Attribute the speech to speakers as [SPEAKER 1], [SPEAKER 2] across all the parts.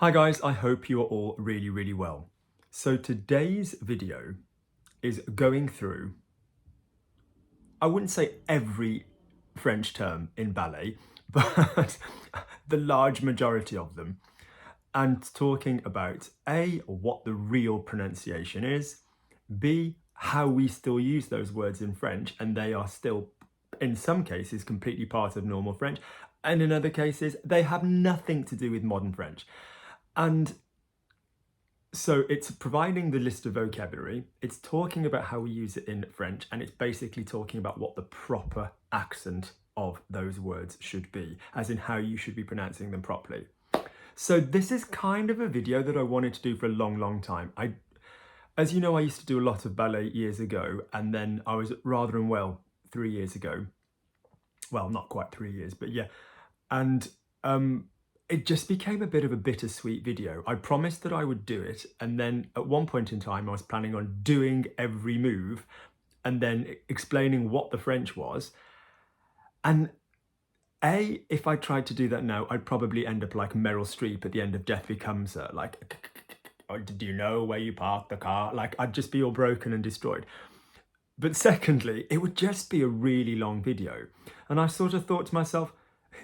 [SPEAKER 1] Hi guys, I hope you are all really well. So today's video is going through, I wouldn't say every French term in ballet, but the large majority of them, and talking about A, what the real pronunciation is, B, how we still use those words in French, and they are still, in some cases, completely part of normal French, and in other cases, they have nothing to do with modern French. And so it's providing the list of vocabulary, it's talking about how we use it in French, and it's basically talking about what the proper accent of those words should be, as in how you should be pronouncing them properly. So this is kind of a video that I wanted to do for a long time. As you know, I used to do a lot of ballet years ago, and then I was rather unwell 3 years ago. Well, not quite 3 years, but yeah. And it just became a bit of a bittersweet video. I promised that I would do it, and then at one point in time I was planning on doing every move and then explaining what the French was. And if I tried to do that now, I'd probably end up like Meryl Streep at the end of Death Becomes Her, like, oh, do you know where you parked the car? Like, I'd just be all broken and destroyed. But secondly, it would just be a really long video. And I sort of thought to myself,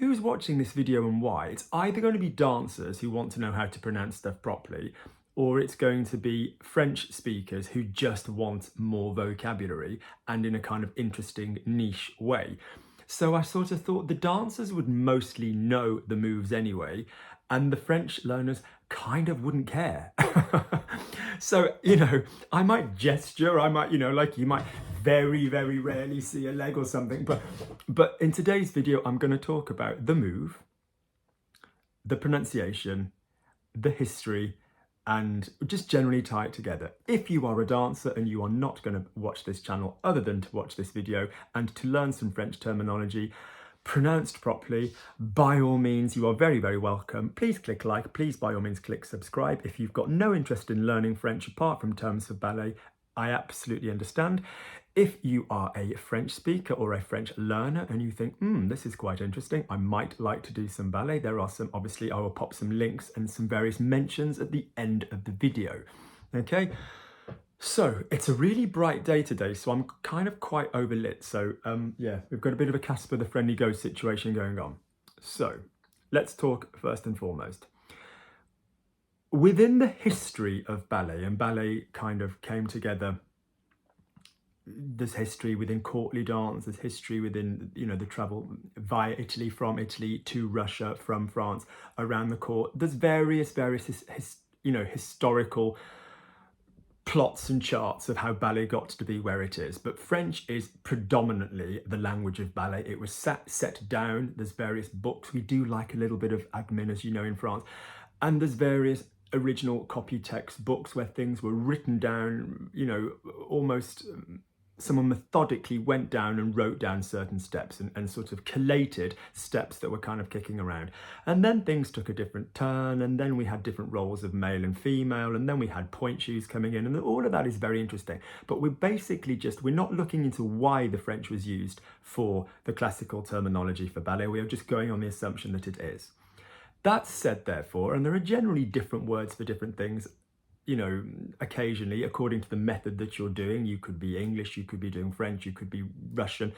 [SPEAKER 1] who's watching this video and why? It's either going to be dancers who want to know how to pronounce stuff properly, or it's going to be French speakers who just want more vocabulary and in a kind of interesting niche way. So I sort of thought the dancers would mostly know the moves anyway, and the French learners kind of wouldn't care. So, I might gesture, I might, like you might very rarely see a leg or something, but in today's video, I'm going to talk about the move, the pronunciation, the history, and just generally tie it together. If you are a dancer and you are not going to watch this channel other than to watch this video and to learn some French terminology pronounced properly, by all means, you are very welcome. Please click like, please by all means click subscribe. If you've got no interest in learning French apart from terms of ballet, I absolutely understand. If you are a French speaker or a French learner and you think, this is quite interesting, I might like to do some ballet, there are some, obviously I will pop some links and some various mentions at the end of the video. Okay, so it's a really bright day today, so I'm kind of quite overlit. So yeah, we've got a bit of a Casper the Friendly Ghost situation going on. So let's talk first and foremost. Within the history of ballet, and ballet kind of came together, there's history within courtly dance, there's history within, the travel via Italy, from Italy to Russia, from France, around the court. There's various historical plots and charts of how ballet got to be where it is, but French is predominantly the language of ballet. It was set down, there's various books. We do like a little bit of admin, as you know, in France, and there's various original copy text books where things were written down, almost someone methodically went down and wrote down certain steps and sort of collated steps that were kind of kicking around. And then things took a different turn, and then we had different roles of male and female, and then we had point shoes coming in, and all of that is very interesting. But we're basically we're not looking into why the French was used for the classical terminology for ballet. We are just going on the assumption that it is. That said, therefore, and there are generally different words for different things, occasionally, according to the method that you're doing. You could be English, you could be doing French, you could be Russian.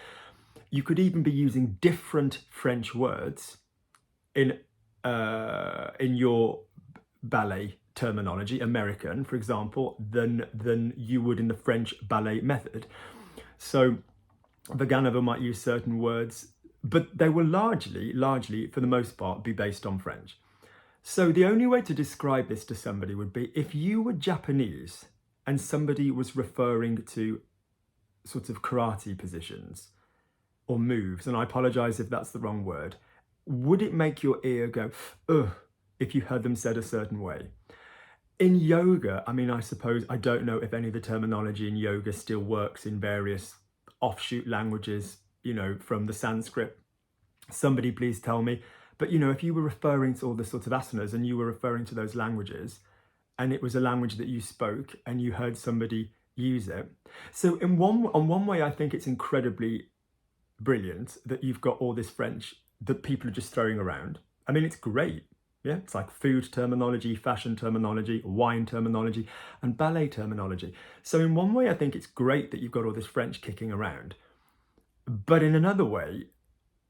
[SPEAKER 1] You could even be using different French words in your ballet terminology, American, for example, than you would in the French ballet method. So Vaganova might use certain words, but they will largely, for the most part, be based on French. So the only way to describe this to somebody would be if you were Japanese and somebody was referring to sort of karate positions or moves, and I apologize if that's the wrong word, would it make your ear go, ugh, if you heard them said a certain way? In yoga, I suppose, I don't know if any of the terminology in yoga still works in various offshoot languages, from the Sanskrit. Somebody please tell me. But, if you were referring to all the sorts of asanas and you were referring to those languages, and it was a language that you spoke and you heard somebody use it. So on one way, I think it's incredibly brilliant that you've got all this French that people are just throwing around. It's great. Yeah, it's like food terminology, fashion terminology, wine terminology, and ballet terminology. So in one way, I think it's great that you've got all this French kicking around. But in another way,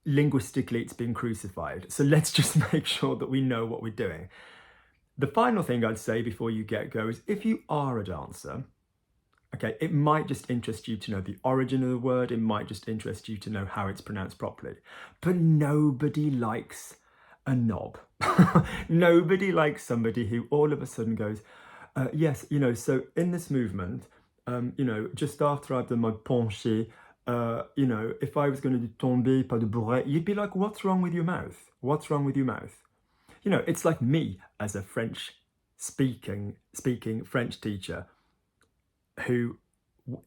[SPEAKER 1] linguistically, it's been crucified. So let's just make sure that we know what we're doing. The final thing I'd say before you get go is if you are a dancer, okay, it might just interest you to know the origin of the word. It might just interest you to know how it's pronounced properly. But nobody likes a knob. Nobody likes somebody who all of a sudden goes, yes, you know, so in this movement, you know, just after I've done my penché, you know, if I was going to do tomber, pas de bourrée, you'd be like, what's wrong with your mouth? What's wrong with your mouth? You know, it's like me as a French speaking French teacher who,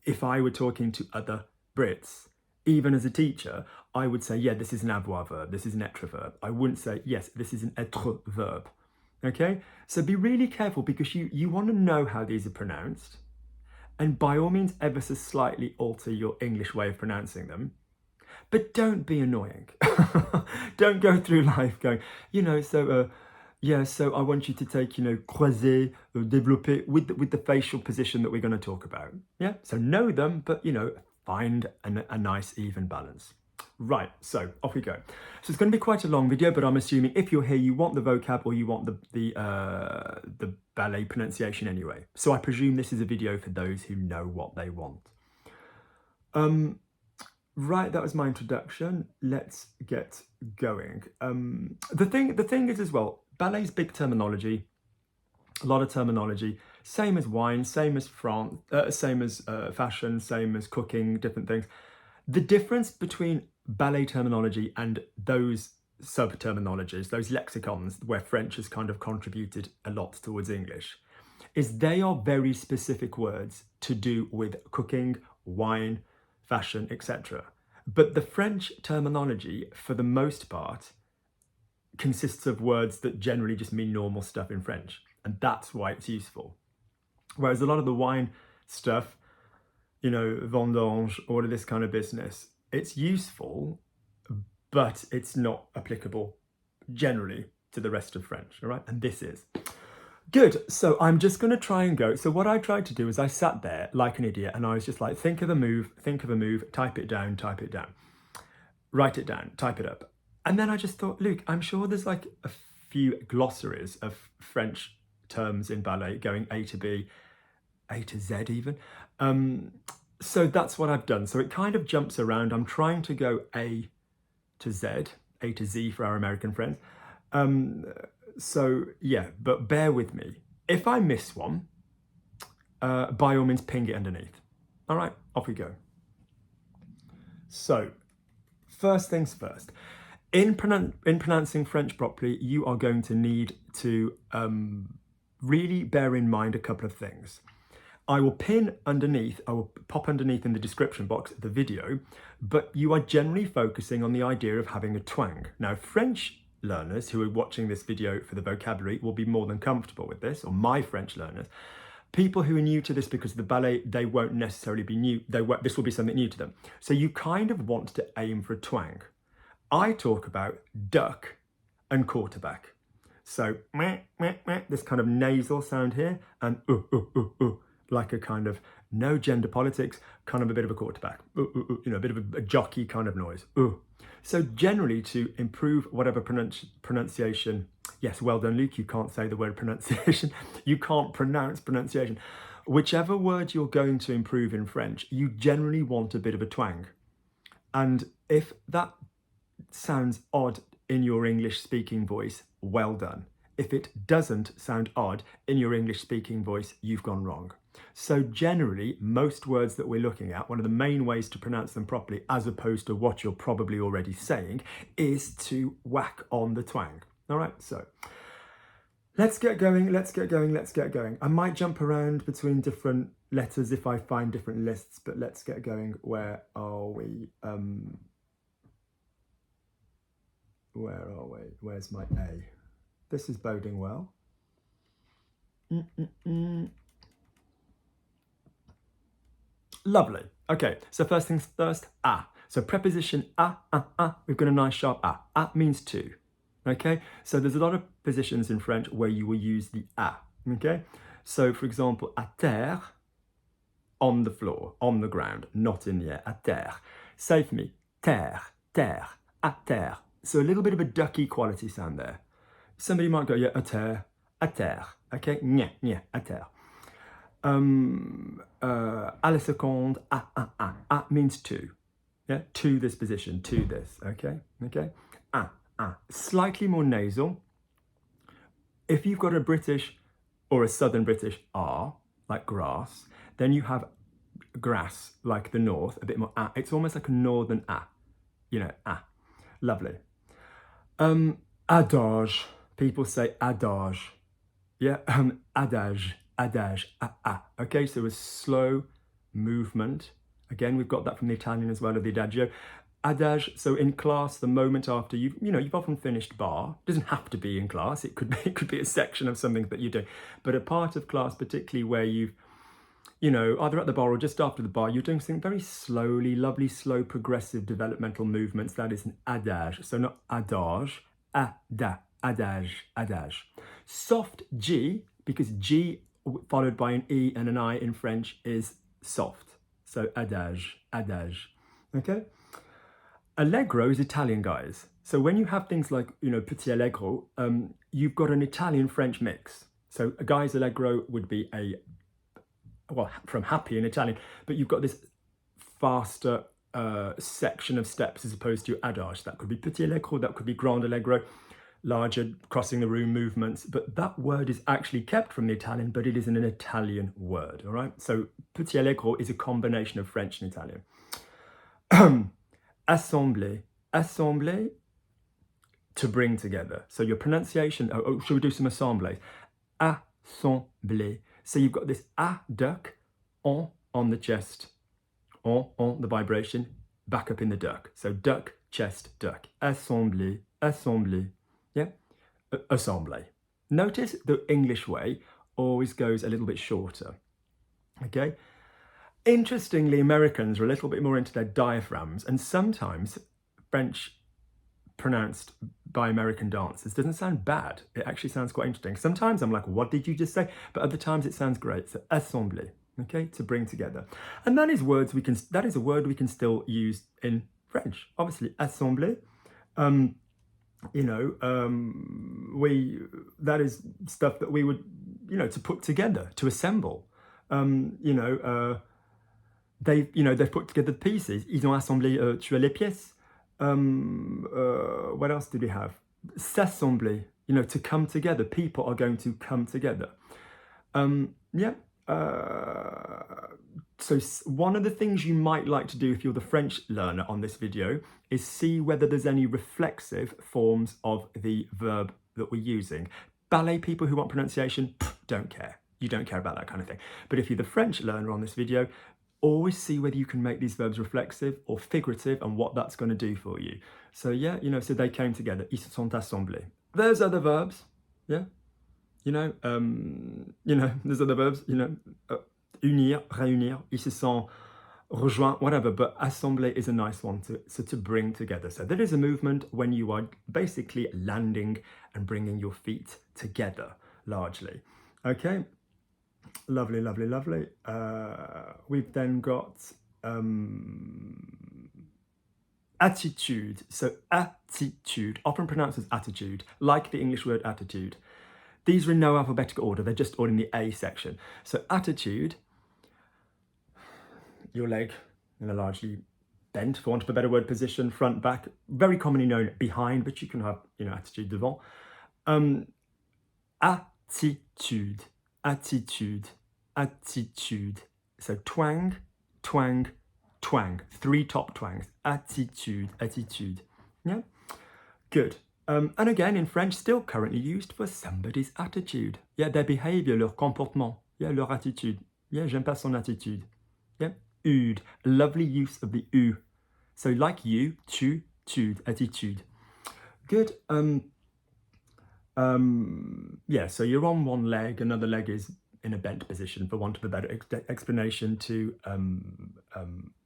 [SPEAKER 1] if I were talking to other Brits, even as a teacher, I would say, yeah, this is an avoir verb, this is an être verb. I wouldn't say, yes, this is an être verb. Okay? So be really careful because you want to know how these are pronounced. And by all means, ever so slightly alter your English way of pronouncing them. But don't be annoying. Don't go through life going, you know, so yeah, so I want you to take, you know, croiser, développer with the facial position that we're going to talk about. Yeah, so know them, but, you know, find a nice even balance. Right, so off we go. So it's going to be quite a long video, but I'm assuming if you're here, you want the vocab or you want the ballet pronunciation anyway. So I presume this is a video for those who know what they want. Right, that was my introduction. Let's get going. The thing is as well, ballet's big terminology, a lot of terminology, same as wine, same as France, same as fashion, same as cooking, different things. The difference between ballet terminology and those sub-terminologies, those lexicons where French has kind of contributed a lot towards English, is they are very specific words to do with cooking, wine, fashion, etc. But the French terminology, for the most part, consists of words that generally just mean normal stuff in French. And that's why it's useful. Whereas a lot of the wine stuff, you know, vendange, all of this kind of business, it's useful, but it's not applicable generally to the rest of French, all right? And this is. Good, so I'm just gonna try and go. So what I tried to do is I sat there like an idiot and I was just like, think of a move, type it down, write it down, type it up. And then I just thought, Luke, I'm sure there's like a few glossaries of French terms in ballet going A to B, A to Z even. So that's what I've done. So it kind of jumps around. I'm trying to go A to Z, A to Z for our American friends. So yeah, but bear with me. If I miss one, by all means ping it underneath. All right, off we go. So first things first. In pronouncing French properly, you are going to need to really bear in mind a couple of things. I will pop underneath in the description box the video, but you are generally focusing on the idea of having a twang. Now, French learners who are watching this video for the vocabulary will be more than comfortable with this, or my French learners. People who are new to this because of the ballet, they won't necessarily be new. This will be something new to them. So you kind of want to aim for a twang. I talk about duck and quarterback. So meh, meh, meh, this kind of nasal sound here, and like a kind of no gender politics, kind of a bit of a quarterback, you know, a bit of a jockey kind of noise. So generally to improve whatever pronunciation, yes, well done, Luke, you can't say the word pronunciation, you can't pronounce pronunciation. Whichever word you're going to improve in French, you generally want a bit of a twang. And if that sounds odd in your English speaking voice, well done. If it doesn't sound odd in your English speaking voice, you've gone wrong. So generally, most words that we're looking at, one of the main ways to pronounce them properly, as opposed to what you're probably already saying, is to whack on the twang. All right, so let's get going. I might jump around between different letters if I find different lists, but let's get going. Where are we? Where are we? Where's my A? This is boding well. Lovely. Okay, so first things first, a. So preposition a, we've got a nice sharp a. A means to. Okay, so there's a lot of positions in French where you will use the a. Okay, so for example, à terre, on the floor, on the ground, not in the air, à terre. Say for me, terre, terre, à terre. So a little bit of a ducky quality sound there. Somebody might go, yeah, à terre, okay, nya, à terre. À la seconde, à means to, yeah, to this position, to this, okay, à. Slightly more nasal. If you've got a British or a Southern British R, like grass, then you have grass, like the north, a bit more ah. It's almost like a northern ah, you know, ah. Lovely. Adage. People say adage. Yeah, adage, ah. Okay, so a slow movement. Again, we've got that from the Italian as well, of the adagio. Adage, so in class, the moment after you've often finished bar. It doesn't have to be in class. It could be a section of something that you do, but a part of class, particularly where you've, either at the bar or just after the bar, you're doing something very slowly, lovely, slow, progressive developmental movements. That is an adage. So not adage, adage. Soft G, because G followed by an E and an I in French is soft. So adage. Okay? Allegro is Italian, guys. So when you have things like, petit allegro, you've got an Italian-French mix. So a guy's allegro would be from happy in Italian, but you've got this faster section of steps as opposed to adage. That could be petit allegro, that could be grand allegro, larger crossing the room movements, but that word is actually kept from the Italian, but it is an Italian word, all right? So petit allegro is a combination of French and Italian. Assembler, to bring together. So your pronunciation, should we do some assemblées? Assembler. So you've got this a duck, on the chest, on the vibration, back up in the duck. So duck, chest, duck. Assembler. Yeah, assemblée. Notice the English way always goes a little bit shorter. Okay. Interestingly, Americans are a little bit more into their diaphragms, and sometimes French pronounced by American dancers doesn't sound bad. It actually sounds quite interesting. Sometimes I'm like, what did you just say? But other times it sounds great. So assembler, okay, to bring together. And that is a word we can still use in French. Obviously, assembler. That is stuff that we would, to put together, to assemble. They've put together the pieces. Ils ont assemblé, tu as les pièces. What else did we have? S'assembler, to come together. People are going to come together. So one of the things you might like to do if you're the French learner on this video is see whether there's any reflexive forms of the verb that we're using. Ballet people who want pronunciation, don't care. You don't care about that kind of thing. But if you're the French learner on this video, always see whether you can make these verbs reflexive or figurative and what that's going to do for you. So yeah, so they came together. Ils se sont assemblés. There's other verbs. Yeah. There's other verbs, unir, réunir, ils se sont rejoints, whatever, but assembler is a nice one to bring together. So there is a movement when you are basically landing and bringing your feet together, largely. Okay, lovely. We've then got attitude. So attitude, often pronounced as attitude, like the English word attitude. These are in no alphabetical order, they're just all in the A section. So attitude, your leg largely bent, for want of a better word, position, front, back, very commonly known behind, but you can have, attitude devant. Attitude. So twang, twang, twang. 3 top twangs. Attitude. Yeah? Good. And again, in French, still currently used for somebody's attitude. Yeah, their behavior, leur comportement. Yeah, leur attitude. Yeah, j'aime pas son attitude. Yeah, ude. Lovely use of the u. So like you, tu, tude, attitude. Good. Yeah, so you're on one leg, another leg is in a bent position, for want of a better explanation to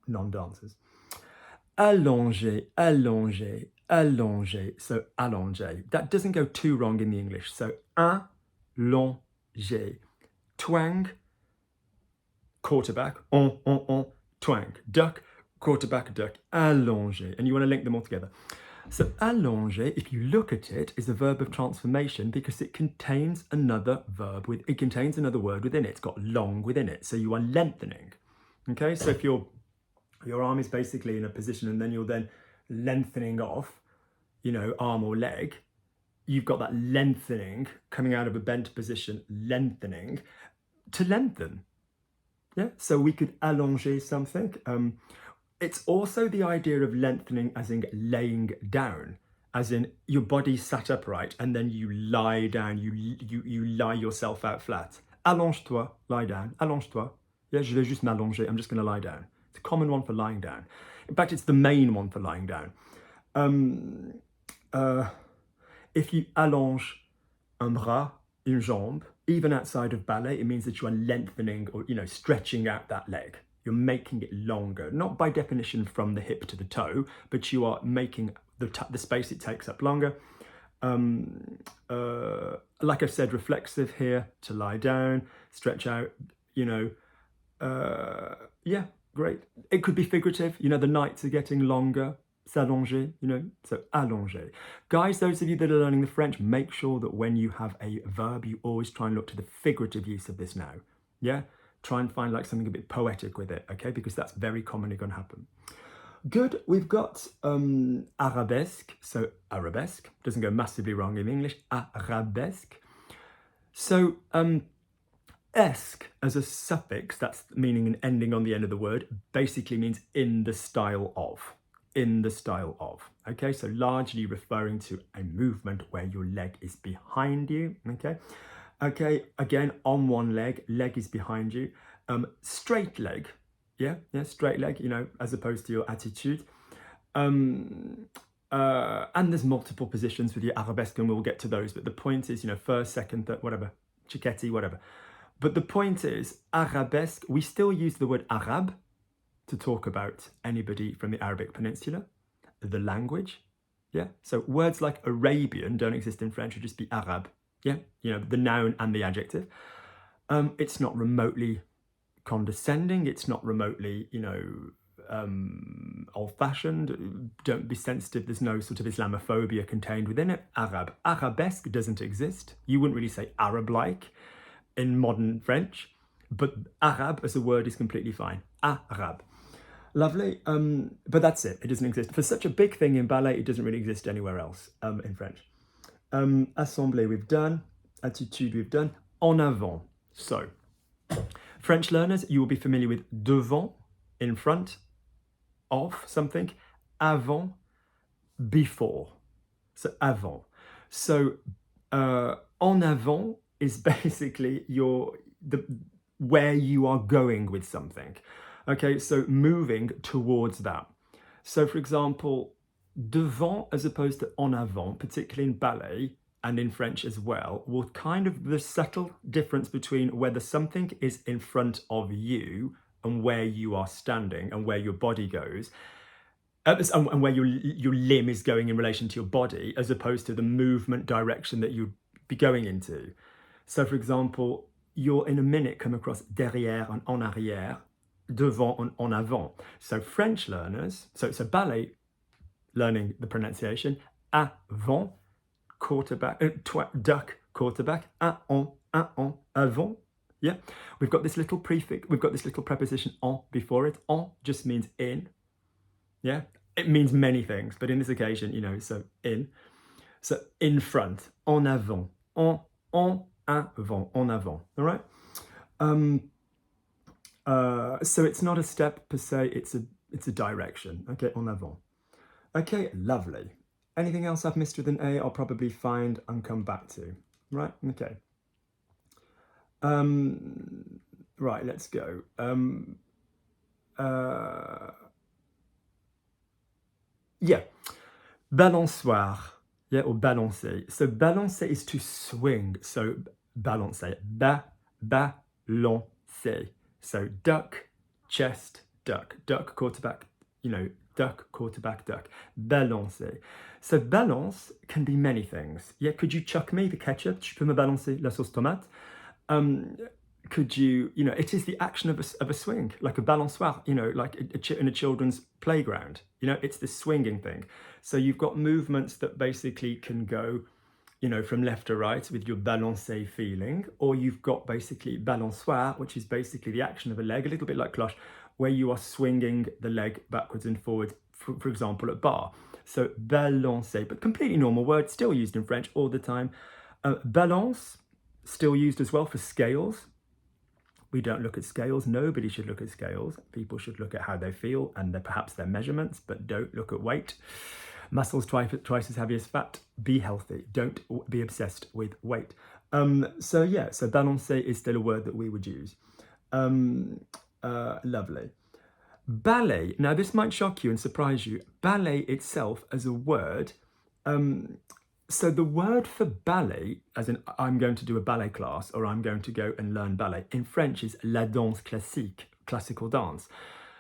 [SPEAKER 1] non-dancers. Allonger. allonger, so allonger. That doesn't go too wrong in the English. So allonger. Twang, quarterback, on, twang. Duck, quarterback, duck. Allonger. And you want to link them all together. So allonger, if you look at it, is a verb of transformation because it contains another verb with it contains another word within it. It's got long within it. So you are lengthening. Okay, so if your arm is basically in a position and then you're then lengthening off, you know, arm or leg, you've got that lengthening coming out of a bent position, lengthening to lengthen. Yeah, so we could allonger something. It's also the idea of lengthening as in laying down, as in your body's sat upright and then you lie down, you lie yourself out flat. Allonge-toi, lie down. Allonge-toi. Yeah, je vais juste m'allonger. I'm just going to lie down. It's a common one for lying down. In fact, it's the main one for lying down. If you allonge un bras, une jambe, even outside of ballet, it means that you are lengthening or, you know, stretching out that leg. You're making it longer, not by definition from the hip to the toe, but you are making the space it takes up longer. Like I said, reflexive here, to lie down, stretch out, you know. Yeah, great. It could be figurative, you know, the nights are getting longer, s'allonger, you know, so allonger. Guys, those of you that are learning the French, make sure that when you have a verb, you always try and look to the figurative use of this now. Yeah? Try and find like something a bit poetic with it, okay? Because that's very commonly going to happen. Good, we've got arabesque. So arabesque, doesn't go massively wrong in English, arabesque. So esque as a suffix, that's meaning an ending on the end of the word, basically means in the style of. In the style of, okay? So largely referring to a movement where your leg is behind you, okay? Okay, again, on one leg, leg is behind you. Straight leg, yeah, straight leg, you know, as opposed to your attitude. And there's multiple positions with your arabesque, and we'll get to those. But the point is, you know, first, second, third, whatever, cicchetti, whatever. But the point is, arabesque, we still use the word Arab to talk about anybody from the Arabic Peninsula, the language, yeah? So words like Arabian don't exist in French, it would just be Arab. Yeah, you know, the noun and the adjective. It's not remotely condescending. It's not remotely, you know, old-fashioned. Don't be sensitive. There's no sort of Islamophobia contained within it. Arab. Arabesque doesn't exist. You wouldn't really say Arab-like in modern French, but Arab as a word is completely fine. Arab. Lovely. But that's it. It doesn't exist. For such a big thing in ballet, it doesn't really exist anywhere else in French. Assemblée we've done, attitude we've done, en avant. So, French learners, you will be familiar with devant, in front of something, avant, before. So avant. So en avant is basically where you are going with something. Okay, so moving towards that. So for example, devant as opposed to en avant, particularly in ballet and in French as well, will kind of the subtle difference between whether something is in front of you and where you are standing and where your body goes, and where your limb is going in relation to your body, as opposed to the movement direction that you'd be going into. So for example, you'll in a minute come across derrière and en arrière, devant and en avant. So French learners, so ballet learning the pronunciation, avant, quarterback, duck, quarterback, en, avant. Yeah, we've got this little prefix, we've got this little preposition en before it. En just means in. Yeah, it means many things, but in this occasion, you know, so in. So in front, en avant, en avant, en avant. All right. So it's not a step per se, it's a direction. Okay, en avant. Okay, lovely. Anything else I've missed with an A, I'll probably find and come back to. Right, okay. Right, let's go. Yeah, balançoire, yeah, or balancer. So balancer is to swing. So balancer, balancer. So duck, chest, duck, quarterback, you know, duck, quarterback, duck. Balancer. So balance can be many things. Yeah, could you chuck me the ketchup? Tu peux me balancer la sauce tomate? Could you, it is the action of a swing, like a balançoire, like in a children's playground. It's the swinging thing. So you've got movements that basically can go, from left to right with your balancé feeling, or you've got basically balançoire, which is basically the action of a leg, a little bit like cloche, where you are swinging the leg backwards and forwards, for example, at bar. So balancer, but completely normal word, still used in French all the time. Balance, still used as well for scales. We don't look at scales. Nobody should look at scales. People should look at how they feel and perhaps their measurements, but don't look at weight. Muscles twice as heavy as fat. Be healthy. Don't be obsessed with weight. So balancer is still a word that we would use. Lovely. Ballet. Now this might shock you and surprise you. Ballet itself as a word. So the word for ballet, as in I'm going to do a ballet class or I'm going to go and learn ballet, in French is la danse classique, classical dance,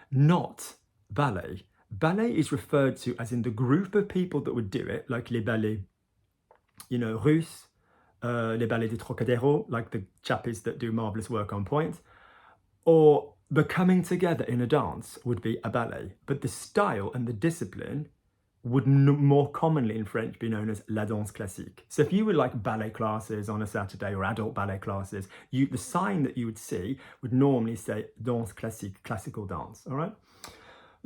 [SPEAKER 1] not ballet. Ballet is referred to as in the group of people that would do it, like les ballets, Russes, les ballets de Trocadero, like the chappies that do marvellous work on point, or the coming together in a dance would be a ballet. But the style and the discipline would more commonly in French be known as la danse classique. So if you would like ballet classes on a Saturday or adult ballet classes, the sign that you would see would normally say danse classique, classical dance, all right?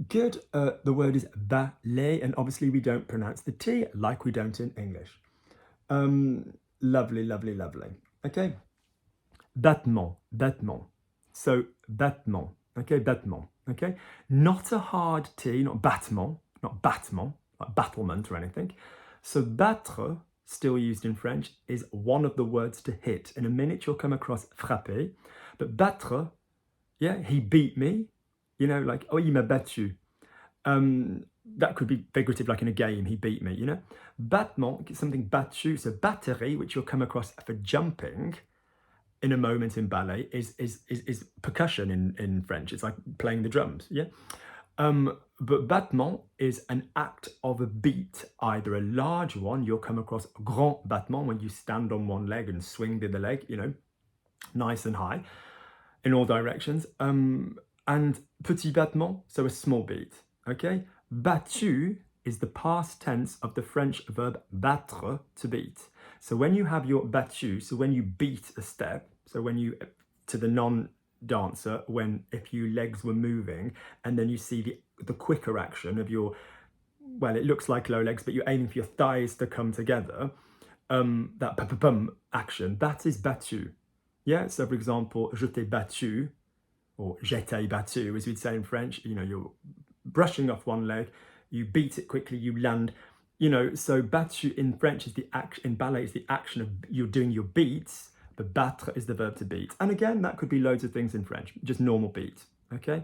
[SPEAKER 1] Good, the word is ballet, and obviously we don't pronounce the T like we don't in English. Lovely, lovely, lovely. Okay, battement, battement. So battement, okay, battement, okay? Not a hard T, not battement, not battement, like battlement or anything. So battre, still used in French, is one of the words to hit. In a minute you'll come across frapper, but battre, yeah, he beat me, like, oh, il m'a battu. That could be figurative, like in a game, he beat me, Battement, something battu, so batterie, which you'll come across for jumping in a moment in ballet, is percussion in French. It's like playing the drums, yeah? But battement is an act of a beat, either a large one, you'll come across grand battement when you stand on one leg and swing the other leg, nice and high in all directions. And petit battement, so a small beat, okay? Battu is the past tense of the French verb battre, to beat. So when you have your battu, so when you beat a step, so when you, to the non-dancer, if your legs were moving, and then you see the quicker action of your, well, it looks like low legs, but you're aiming for your thighs to come together, that pa-pa-pum action, that is battu. Yeah, so for example, je t'ai battu, or j'étais battu, as we'd say in French, you're brushing off one leg, you beat it quickly, you land, so battu in French is the action, in ballet is the action of you're doing your beats, but battre is the verb to beat. And again, that could be loads of things in French, just normal beat, okay?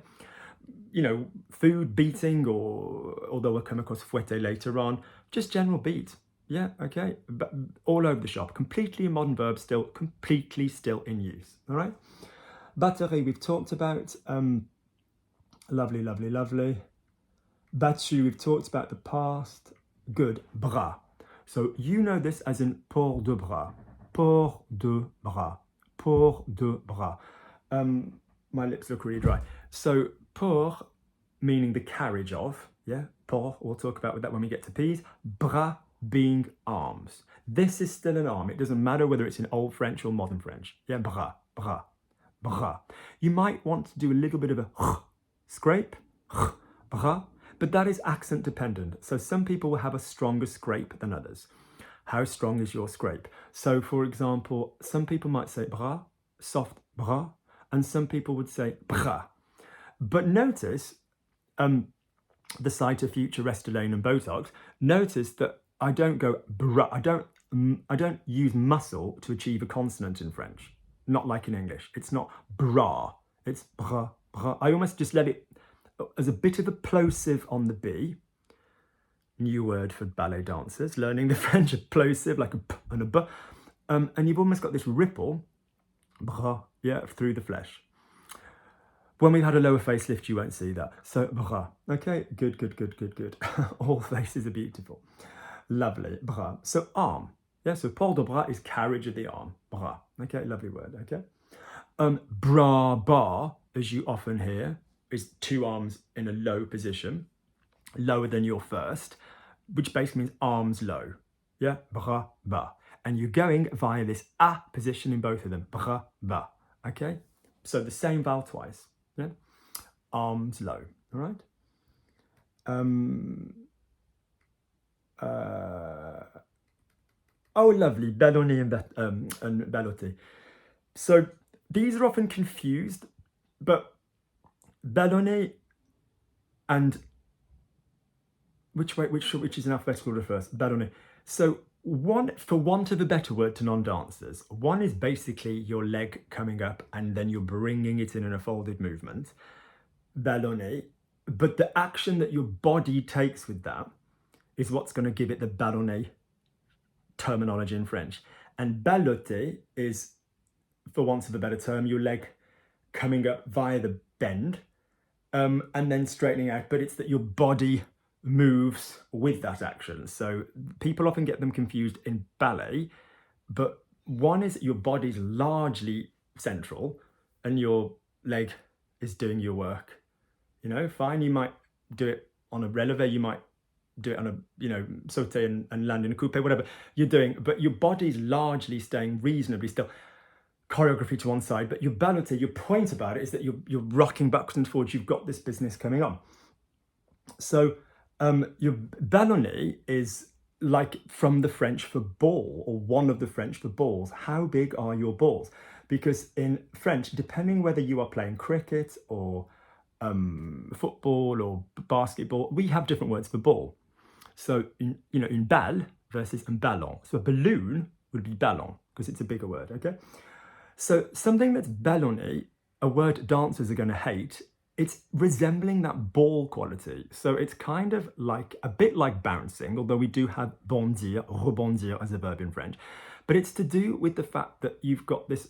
[SPEAKER 1] Food beating, or although we'll come across fouetter later on, just general beat. Yeah, okay, but all over the shop, completely a modern verb, completely still in use, all right? Batterie, we've talked about, lovely, lovely, lovely. Battu, we've talked about the past. Good, bras. So you know this as in port de bras, port de bras, port de bras. My lips look really dry. So port, meaning the carriage of, yeah, port, we'll talk about that when we get to P's. Bras being arms. This is still an arm. It doesn't matter whether it's in Old French or Modern French. Yeah, bras, bras, bras. You might want to do a little bit of a scrape, bras, but that is accent dependent. So some people will have a stronger scrape than others. How strong is your scrape? So for example, some people might say bras, soft bras, and some people would say bras. But notice, the site of future Restylane and Botox, notice that I don't go bras, I don't use muscle to achieve a consonant in French. Not like in English. It's not bras, it's bras, bras. I almost just let it as a bit of a plosive on the B. New word for ballet dancers, learning the French, a plosive, like a p and a b. And you've almost got this ripple, bras, yeah, through the flesh. When we've had a lower facelift, you won't see that. So, bras. Okay, good, good, good, good, good. All faces are beautiful. Lovely, bras. So, arm. Yeah, so port de bras is carriage of the arm. Bras. Okay, lovely word, okay. Bras bas, as you often hear, is two arms in a low position, lower than your first, which basically means arms low. Yeah, bras bas. And you're going via this a position in both of them. Bras bas. Okay, so the same vowel twice. Yeah, arms low. All right. Oh, lovely, ballonné and ballotté. So these are often confused, but ballonné and which is in alphabetical order first? Ballonné. So one, for want of a better word to non-dancers, one is basically your leg coming up and then you're bringing it in a folded movement. Ballonné. But the action that your body takes with that is what's going to give it the ballonné terminology in French. And balloté is, for want of a better term, your leg coming up via the bend and then straightening out, but it's that your body moves with that action. So people often get them confused in ballet, but one is your body's largely central and your leg is doing your work. You know, fine, you might do it on a releve, you might do it on a, you know, sauté and land in a coupe, whatever you're doing, but your body's largely staying reasonably still. Choreography to one side, but your ballotté, your point about it is that you're rocking backwards and forwards, you've got this business coming on. So your ballonné is like from the French for ball, or one of the French for balls. How big are your balls? Because in French, depending whether you are playing cricket or football or basketball, we have different words for ball. So, une balle versus un ballon. So a balloon would be ballon, because it's a bigger word, okay? So something that's ballonné, a word dancers are going to hate, it's resembling that ball quality. So it's kind of like, a bit like bouncing, although we do have bondir, rebondir as a verb in French. But it's to do with the fact that you've got this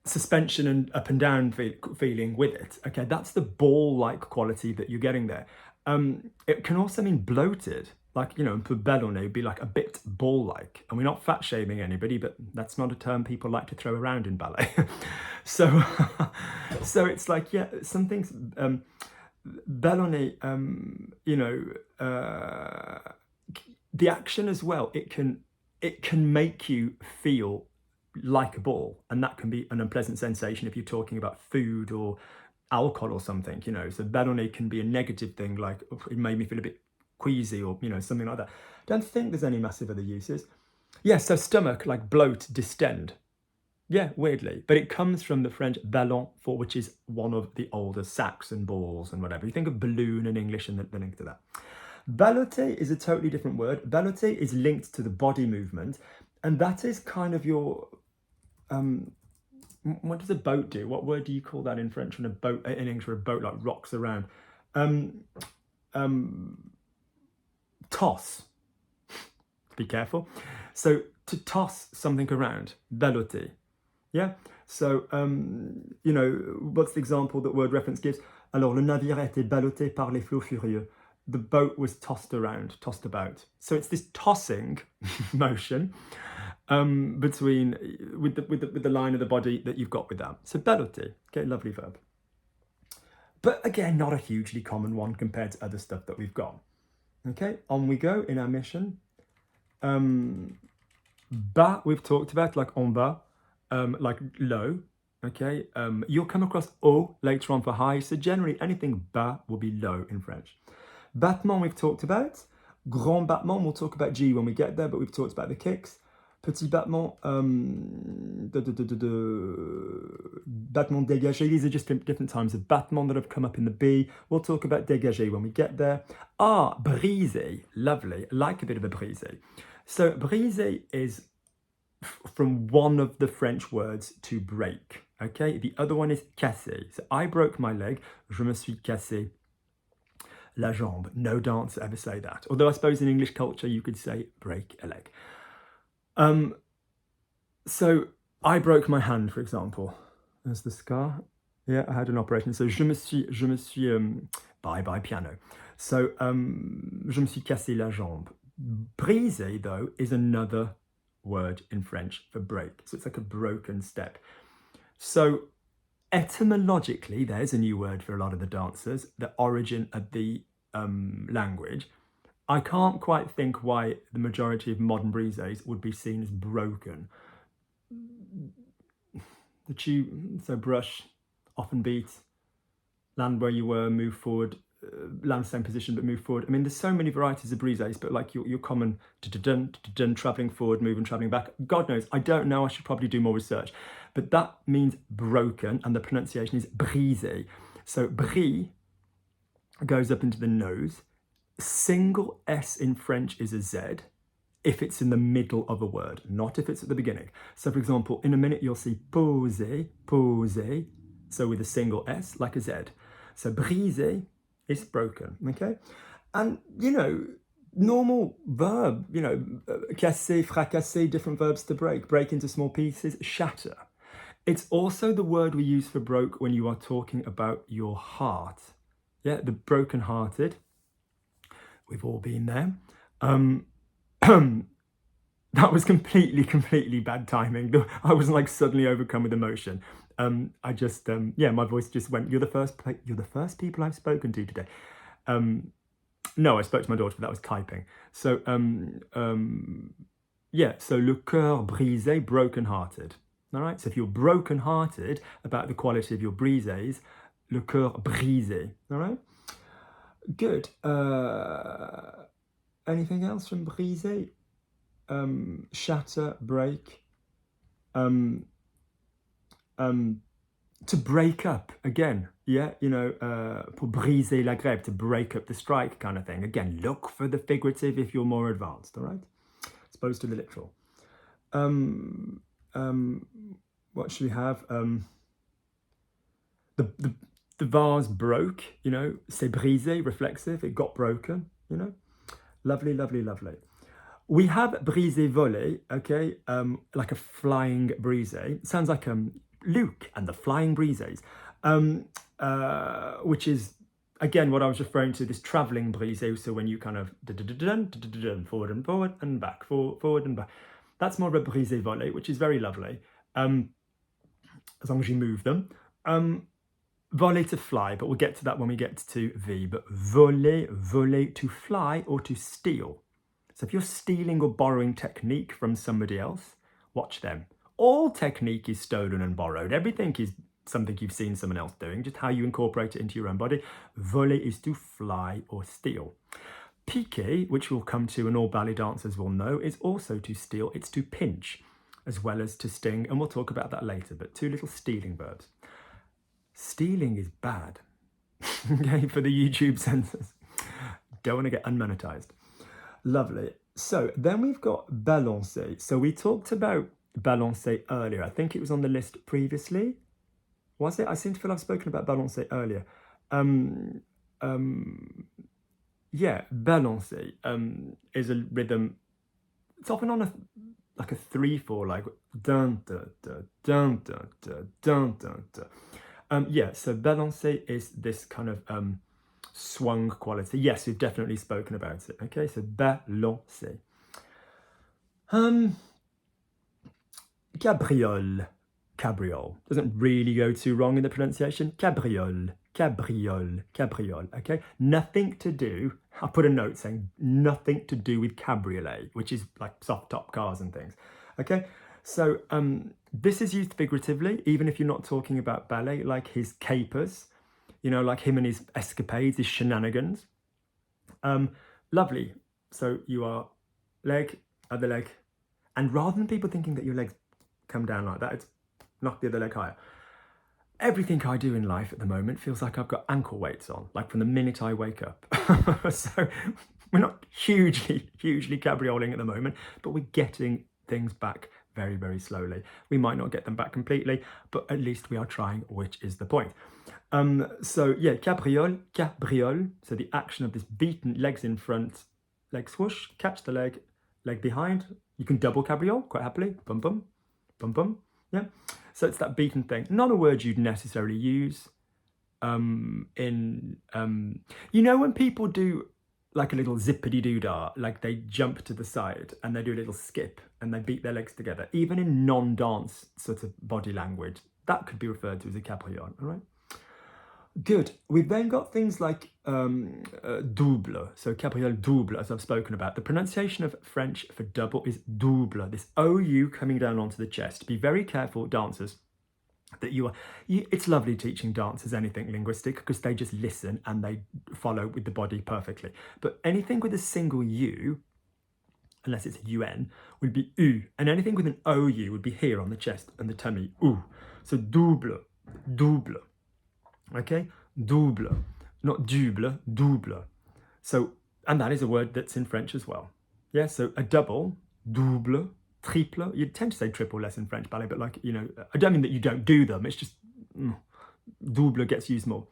[SPEAKER 1] suspension and up and down feeling with it. Okay, that's the ball-like quality that you're getting there. It can also mean bloated, like, you know, pour ballonné would be like a bit ball-like. And we're not fat shaming anybody, but that's not a term people like to throw around in ballet. So it's like, yeah, something's ballonné, you know, the action as well, it can make you feel like a ball, and that can be an unpleasant sensation if you're talking about food or alcohol or something, you know. So ballonné can be a negative thing, like, oh, it made me feel a bit queasy, or, you know, something like that. Don't think there's any massive other uses. Yeah, so stomach, like bloat, distend. Yeah, weirdly, but it comes from the French ballon, for which is one of the older sacks and balls and whatever. You think of balloon in English and the link to that. Ballotté is a totally different word. Ballotté is linked to the body movement, and that is kind of your what does a boat do? What word do you call that in French when a boat, in English, where a boat like rocks around? Toss. Be careful. So to toss something around, balloter. Yeah. So you know, what's the example that word reference gives? Alors le navire a été ballotté par les flots furieux. The boat was tossed around, tossed about. So it's this tossing motion between with the line of the body that you've got with that. So balloter, okay, lovely verb. But again, not a hugely common one compared to other stuff that we've got. Okay, on we go in our mission. Bas, we've talked about, like en bas, like low. Okay, you'll come across haut later on for high, so generally anything bas will be low in French. Battement we've talked about. Grand battement, we'll talk about G when we get there, but we've talked about the kicks. Petit battement, battement dégagé. These are just different times of battement that have come up in the B. We'll talk about dégagé when we get there. Ah, brisé, lovely, like a bit of a brisé. So brisé is from one of the French words to break, okay? The other one is cassé. So I broke my leg, je me suis cassé la jambe. No dancer ever say that. Although I suppose in English culture you could say break a leg. So I broke my hand, for example. There's the scar. Yeah, I had an operation. So je me suis, bye piano. So, je me suis cassé la jambe. Briser, though, is another word in French for break. So it's like a broken step. So etymologically, there's a new word for a lot of the dancers, the origin of the language. I can't quite think why the majority of modern brises would be seen as broken. So brush, often beat, land where you were, move forward, land same position but move forward. I mean, there's so many varieties of brises, but like your common dun traveling forward, moving, traveling back. God knows, I don't know. I should probably do more research, but that means broken, and the pronunciation is brisé. So bris goes up into the nose. Single S in French is a Z if it's in the middle of a word, not if it's at the beginning. So for example, in a minute you'll see poser, poser, so with a single S, like a Z. So briser is broken, okay? And, you know, normal verb, you know, casser, fracasser, different verbs to break into small pieces, shatter. It's also the word we use for broke when you are talking about your heart. Yeah, the broken-hearted. We've all been there. That was completely bad timing. I wasn't like suddenly overcome with emotion. I just, yeah, my voice just went. You're the first people I've spoken to today. No, I spoke to my daughter, but that was typing. So, yeah, so le cœur brisé, broken-hearted. All right, so if you're broken-hearted about the quality of your brises, le cœur brisé. All right, good. Anything else from briser? Shatter, break. To break up, again, yeah, you know, pour briser la grève, to break up the strike kind of thing. Again, look for the figurative if you're more advanced, all right? As opposed to the literal. What should we have? The vase broke, you know, c'est brisé, reflexive, it got broken, you know? Lovely. We have brisé volé, okay, like a flying brisé. It sounds like Luke and the Flying Brises, which is, again, what I was referring to, this traveling brisé. So when you kind of forward and back, forward and back. That's more of a brisé volé, which is very lovely, as long as you move them. Voler, to fly, but we'll get to that when we get to V. But voler, to fly or to steal. So if you're stealing or borrowing technique from somebody else, watch them. All technique is stolen and borrowed. Everything is something you've seen someone else doing, just how you incorporate it into your own body. Voler is to fly or steal. Piquer, which we'll come to and all ballet dancers will know, is also to steal. It's to pinch as well as to sting, and we'll talk about that later, but two little stealing verbs. Stealing is bad, okay, for the YouTube censors. Don't want to get unmonetized. Lovely. So then we've got balancer. So we talked about balancer earlier. I think it was on the list previously. Was it? I seem to feel I've spoken about balancer earlier. Yeah, balancer is a rhythm. It's often on like a 3/4, like dun dun dun dun dun dun dun dun dun. Yeah, so balancer is this kind of swung quality. Yes, we've definitely spoken about it. Okay, so balancer. Cabriole. Cabriole. Doesn't really go too wrong in the pronunciation. Cabriole. Cabriole. Cabriole. Okay, nothing to do. I'll put a note saying nothing to do with cabriolet, which is like soft top cars and things. Okay, so this is used figuratively, even if you're not talking about ballet, like his capers, you know, like him and his escapades, his shenanigans. Lovely. So you are leg, other leg, and rather than people thinking that your legs come down like that, it's knock the other leg higher. Everything I do in life at the moment feels like I've got ankle weights on, like from the minute I wake up. So we're not hugely cabrioling at the moment, but we're getting things back very, very slowly. We might not get them back completely, but at least we are trying, which is the point. So yeah, cabriole, cabriole. So the action of this beaten, legs in front, leg swoosh, catch the leg, leg behind. You can double cabriole quite happily. Bum bum, bum bum. Yeah, so it's that beaten thing. Not a word you'd necessarily use you know when people do like a little zippity doo dah, like they jump to the side and they do a little skip and they beat their legs together, even in non-dance sort of body language, that could be referred to as a cabriole. All right, good. We've then got things like double, so cabriole double, as I've spoken about. The pronunciation of French for double is double, this OU coming down onto the chest. Be very careful, dancers, that it's lovely teaching dancers anything linguistic because they just listen and they follow with the body perfectly. But anything with a single U, unless it's a UN, would be U. And anything with an OU would be here on the chest and the tummy, U. So double, double, okay? Double, not double, double. So, and that is a word that's in French as well. Yeah, so a double, double, triple. You tend to say triple less in French ballet, but like, you know, I don't mean that you don't do them. It's just double gets used more.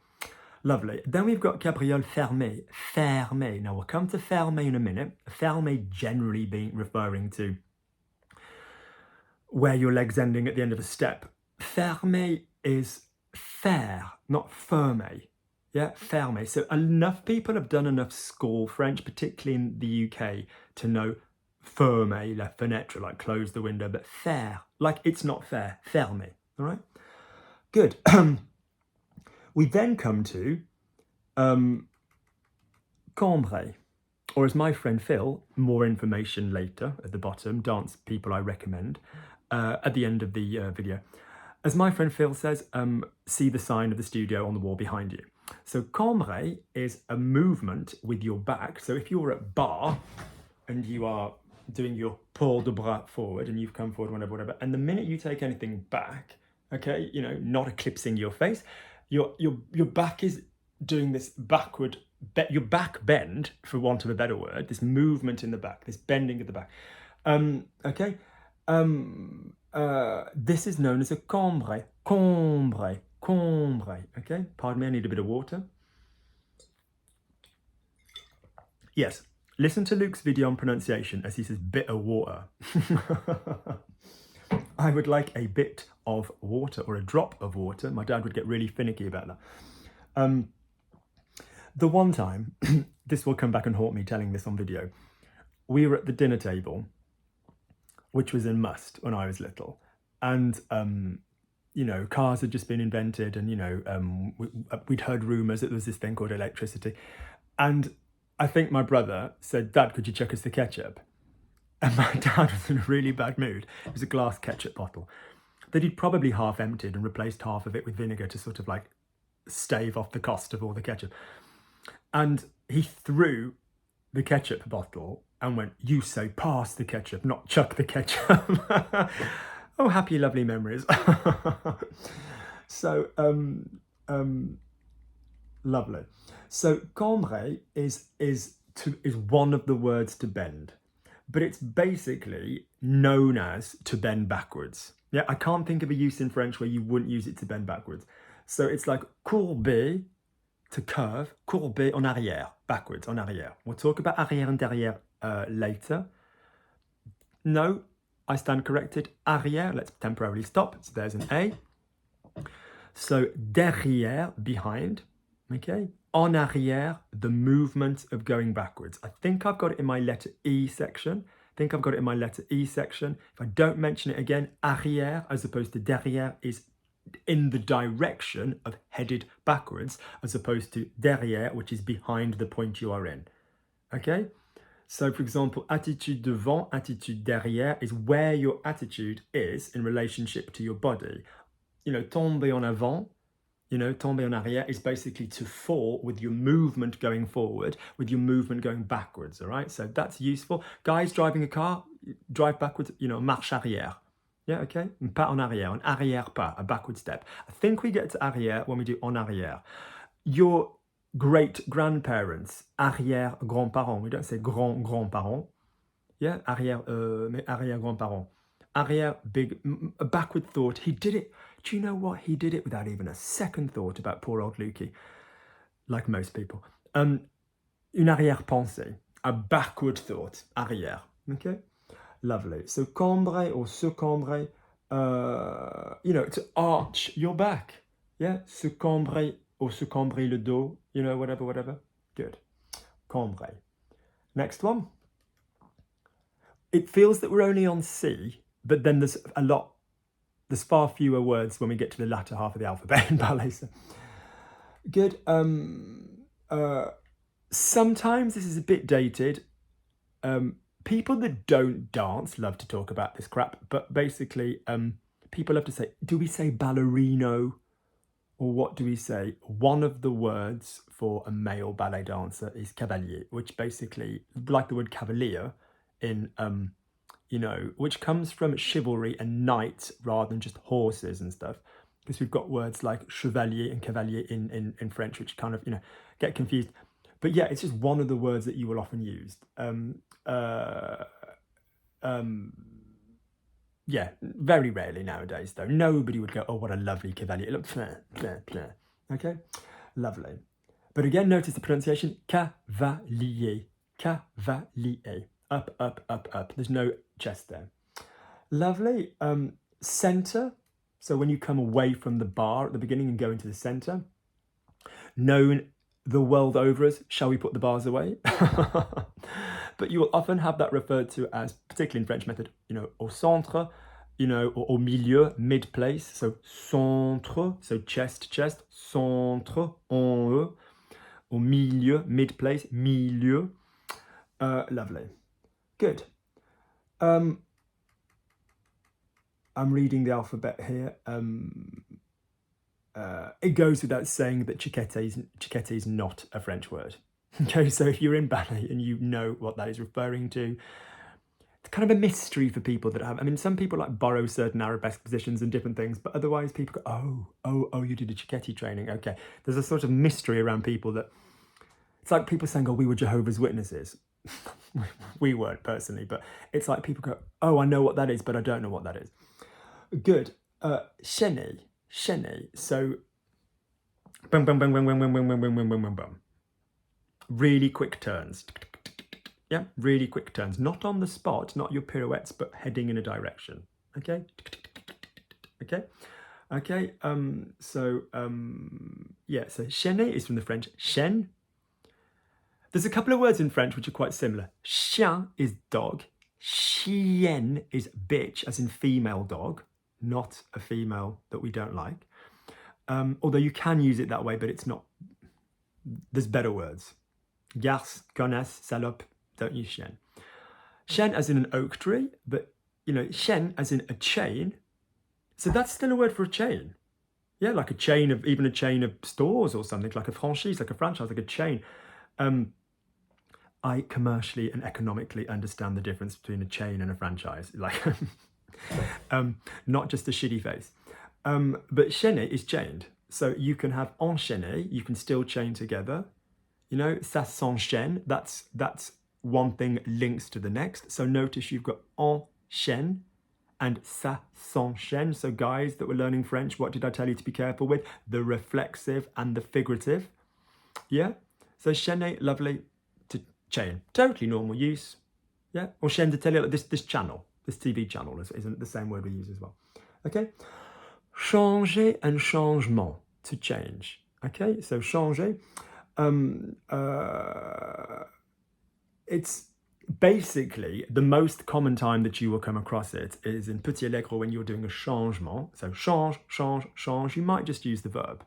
[SPEAKER 1] Lovely. Then we've got cabriole fermé. Fermé. Now we'll come to fermé in a minute. Fermé generally being referring to where your leg's ending at the end of a step. Fermé is faire, not fermé. Yeah, fermé. So enough people have done enough school French, particularly in the UK, to know fermer, la fenêtre, like close the window, but faire, like it's not fair, fermer, all right? Good. We then come to cambrer, or as my friend Phil, more information later at the bottom, dance people I recommend, at the end of the video. As my friend Phil says, see the sign of the studio on the wall behind you. So cambrer is a movement with your back. So if you're at bar and you are doing your port de bras forward and you've come forward, whatever, and the minute you take anything back, okay, you know, not eclipsing your face, your back is doing this backward, your back bend, for want of a better word, this movement in the back, this bending at the back. Okay, this is known as a cambrer, cambrer, cambrer. Okay, pardon me, I need a bit of water. Yes. Listen to Luke's video on pronunciation as he says bit of water. I would like a bit of water or a drop of water. My dad would get really finicky about that. The one time, this will come back and haunt me telling this on video, we were at the dinner table, which was a must when I was little. And, you know, cars had just been invented and, you know, we'd heard rumours that there was this thing called electricity. And I think my brother said, Dad, could you chuck us the ketchup? And my dad was in a really bad mood. It was a glass ketchup bottle that he'd probably half emptied and replaced half of it with vinegar to sort of like stave off the cost of all the ketchup. And he threw the ketchup bottle and went, you say pass the ketchup, not chuck the ketchup. Oh, happy, lovely memories. So, lovely. So cambrer is one of the words to bend, but it's basically known as to bend backwards. Yeah, I can't think of a use in French where you wouldn't use it to bend backwards. So it's like courber, to curve, courber en arrière, backwards, en arrière. We'll talk about arrière and derrière later. No, I stand corrected. Arrière, let's temporarily stop. So there's an A. So derrière, behind. Okay, en arrière, the movement of going backwards. I think I've got it in my letter E section. If I don't mention it again, arrière as opposed to derrière is in the direction of headed backwards, as opposed to derrière, which is behind the point you are in. Okay, so for example, attitude devant, attitude derrière is where your attitude is in relationship to your body. You know, tomber en avant, you know, tomber en arrière is basically to fall with your movement going forward, with your movement going backwards, all right? So that's useful. Guys driving a car, drive backwards, you know, marche arrière. Yeah, okay? Un pas en arrière, an arrière pas, a backward step. I think we get to arrière when we do en arrière. Your great-grandparents, arrière-grands-parents. We don't say grand-grands-parents. Yeah, arrière, mais arrière-grands-parents. Arrière, big, a backward thought. He did it. Do you know what? He did it without even a second thought about poor old Lukey, like most people. Une arrière-pensée, a backward thought, arrière. Okay, lovely. So cambrer or se cambrer, You know, to arch your back. Yeah, se cambrer or se cambrer le dos, you know, whatever. Good. Cambrer. Next one. It feels that we're only on C, but then there's far fewer words when we get to the latter half of the alphabet in ballet. So. Good. Sometimes this is a bit dated. People that don't dance love to talk about this crap, but basically, people love to say, do we say ballerino? Or what do we say? One of the words for a male ballet dancer is cavalier, which basically, like the word cavalier in, you know, which comes from chivalry and knights rather than just horses and stuff. Because we've got words like chevalier and cavalier in French, which kind of, you know, get confused. But yeah, it's just one of the words that you will often use. Yeah, very rarely nowadays, though. Nobody would go, oh, what a lovely cavalier. It looks, okay? Lovely. But again, notice the pronunciation, cavalier, cavalier. Up. There's no chest there. Lovely. Center. So when you come away from the bar at the beginning and go into the center, known the world over as, shall we put the bars away? But you will often have that referred to as, particularly in French method, you know, au centre, you know, or au milieu, mid place. So centre, so chest, centre, en e, au milieu, mid place, milieu. Lovely. Good. I'm reading the alphabet here. It goes without saying that chiquette is not a French word. Okay, so if you're in ballet and you know what that is referring to, it's kind of a mystery for people that have. I mean, some people like borrow certain arabesque positions and different things, but otherwise people go, oh, you did a chiquette training. Okay, there's a sort of mystery around people that it's like people saying, oh, we were Jehovah's Witnesses. We weren't personally, but it's like people go, oh, I know what that is, but I don't know what that is. Good. Chaîné. So, bum, bum, bum, bum, bum, bum, bum, bum, bum, bum, bum, bum. Really quick turns. Yeah, really quick turns. Not on the spot, not your pirouettes, but heading in a direction. Okay? Okay, so chaîner is from the French chaîne. There's a couple of words in French which are quite similar. Chien is dog. Chienne is bitch, as in female dog, not a female that we don't like. Although you can use it that way, but it's not. There's better words. Garce, connasse, salope, don't use chien. Chien as in an oak tree, but, you know, chien as in a chain. So that's still a word for a chain. Yeah, like even a chain of stores or something, like a franchise, like a franchise, like a chain. I commercially and economically understand the difference between a chain and a franchise. Like, not just a shitty face. But chaîner is chained. So you can have enchaîné, you can still chain together. You know, ça s'enchaîne, that's one thing links to the next. So notice you've got enchaîne and ça s'enchaîne. So guys that were learning French, what did I tell you to be careful with? The reflexive and the figurative. Yeah? So chaîner, lovely, to chain. Totally normal use. Yeah? Or chaîne de télé, this channel, this TV channel isn't the same word we use as well. Okay? Changer and changement, to change. Okay? So changer. It's basically the most common time that you will come across it is in Petit Allegro when you're doing a changement. So change, you might just use the verb.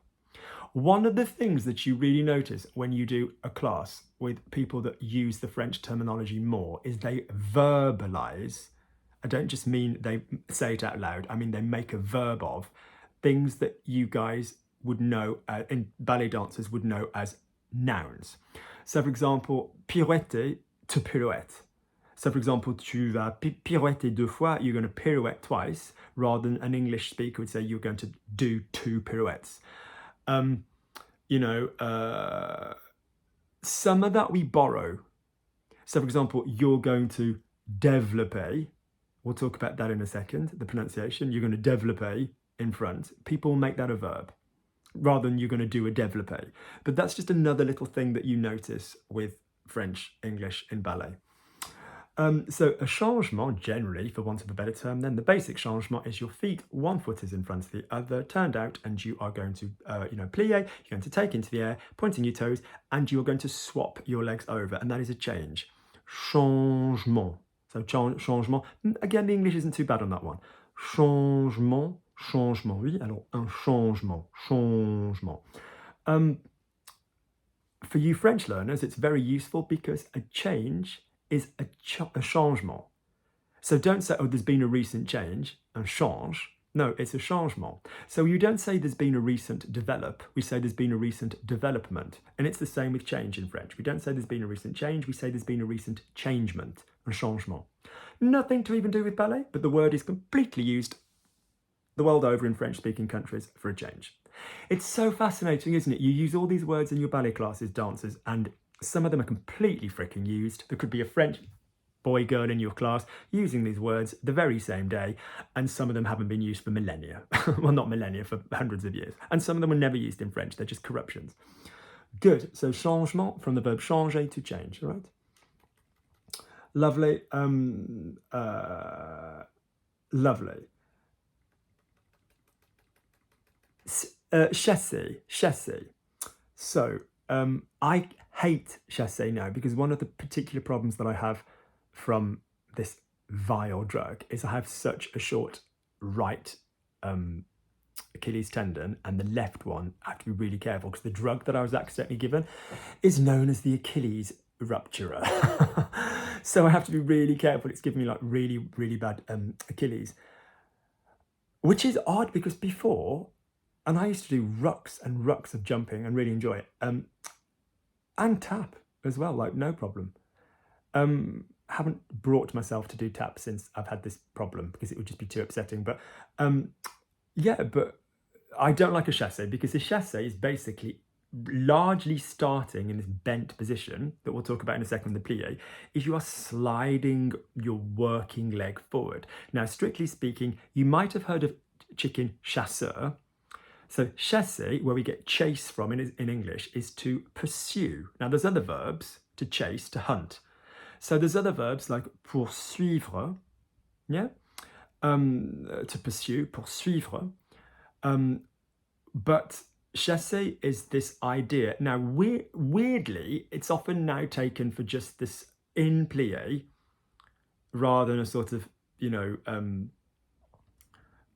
[SPEAKER 1] One of the things that you really notice when you do a class with people that use the French terminology more is they verbalize. I don't just mean they say it out loud, I mean they make a verb of things that you guys would know, and ballet dancers would know as nouns. So for example, pirouetter, to pirouette. So for example, tu vas pirouetter 2 fois, you're going to pirouette twice, rather than an English speaker would say you're going to do 2 pirouettes. You know, some of that we borrow. So for example, you're going to développer. We'll talk about that in a second, the pronunciation. You're going to développer in front. People make that a verb, rather than you're going to do a développé. But that's just another little thing that you notice with French, English in ballet. So a changement, generally, for want of a better term, then the basic changement is your feet, one foot is in front of the other, turned out, and you are going to, plier, you're going to take into the air, pointing your toes, and you are going to swap your legs over, and that is a change. Changement. So changement. Again, the English isn't too bad on that one. Changement, changement. Oui, alors un changement, changement. For you French learners, it's very useful because a change is a changement. So don't say, oh, there's been a recent change, un change. No, it's a changement. So you don't say there's been a recent develop, we say there's been a recent development. And it's the same with change in French. We don't say there's been a recent change, we say there's been a recent changement, un changement. Nothing to even do with ballet, but the word is completely used the world over in French-speaking countries for a change. It's so fascinating, isn't it? You use all these words in your ballet classes, dancers, and some of them are completely freaking used. There could be a French boy, girl in your class using these words the very same day, and some of them haven't been used for millennia. Well, not millennia, for hundreds of years. And some of them were never used in French. They're just corruptions. Good. So changement from the verb changer, to change, right? Lovely. Lovely. Chassé. So I hate chassé now because one of the particular problems that I have from this vile drug is I have such a short right Achilles tendon, and the left one I have to be really careful because the drug that I was accidentally given is known as the Achilles rupturer. So I have to be really careful. It's giving me like really, really bad Achilles, which is odd because before, and I used to do rucks and rucks of jumping and really enjoy it, and tap as well, like no problem. Haven't brought myself to do tap since I've had this problem because it would just be too upsetting. But yeah, but I don't like a chassé because a chassé is basically largely starting in this bent position that we'll talk about in a second, the plie, is you are sliding your working leg forward. Now, strictly speaking, you might have heard of chicken chasseur. So chasser, where we get chase from in English, is to pursue. Now there's other verbs, to chase, to hunt. So there's other verbs like poursuivre, yeah, to pursue, poursuivre. But chasser is this idea. Now weirdly, it's often now taken for just this in plie, rather than a sort of,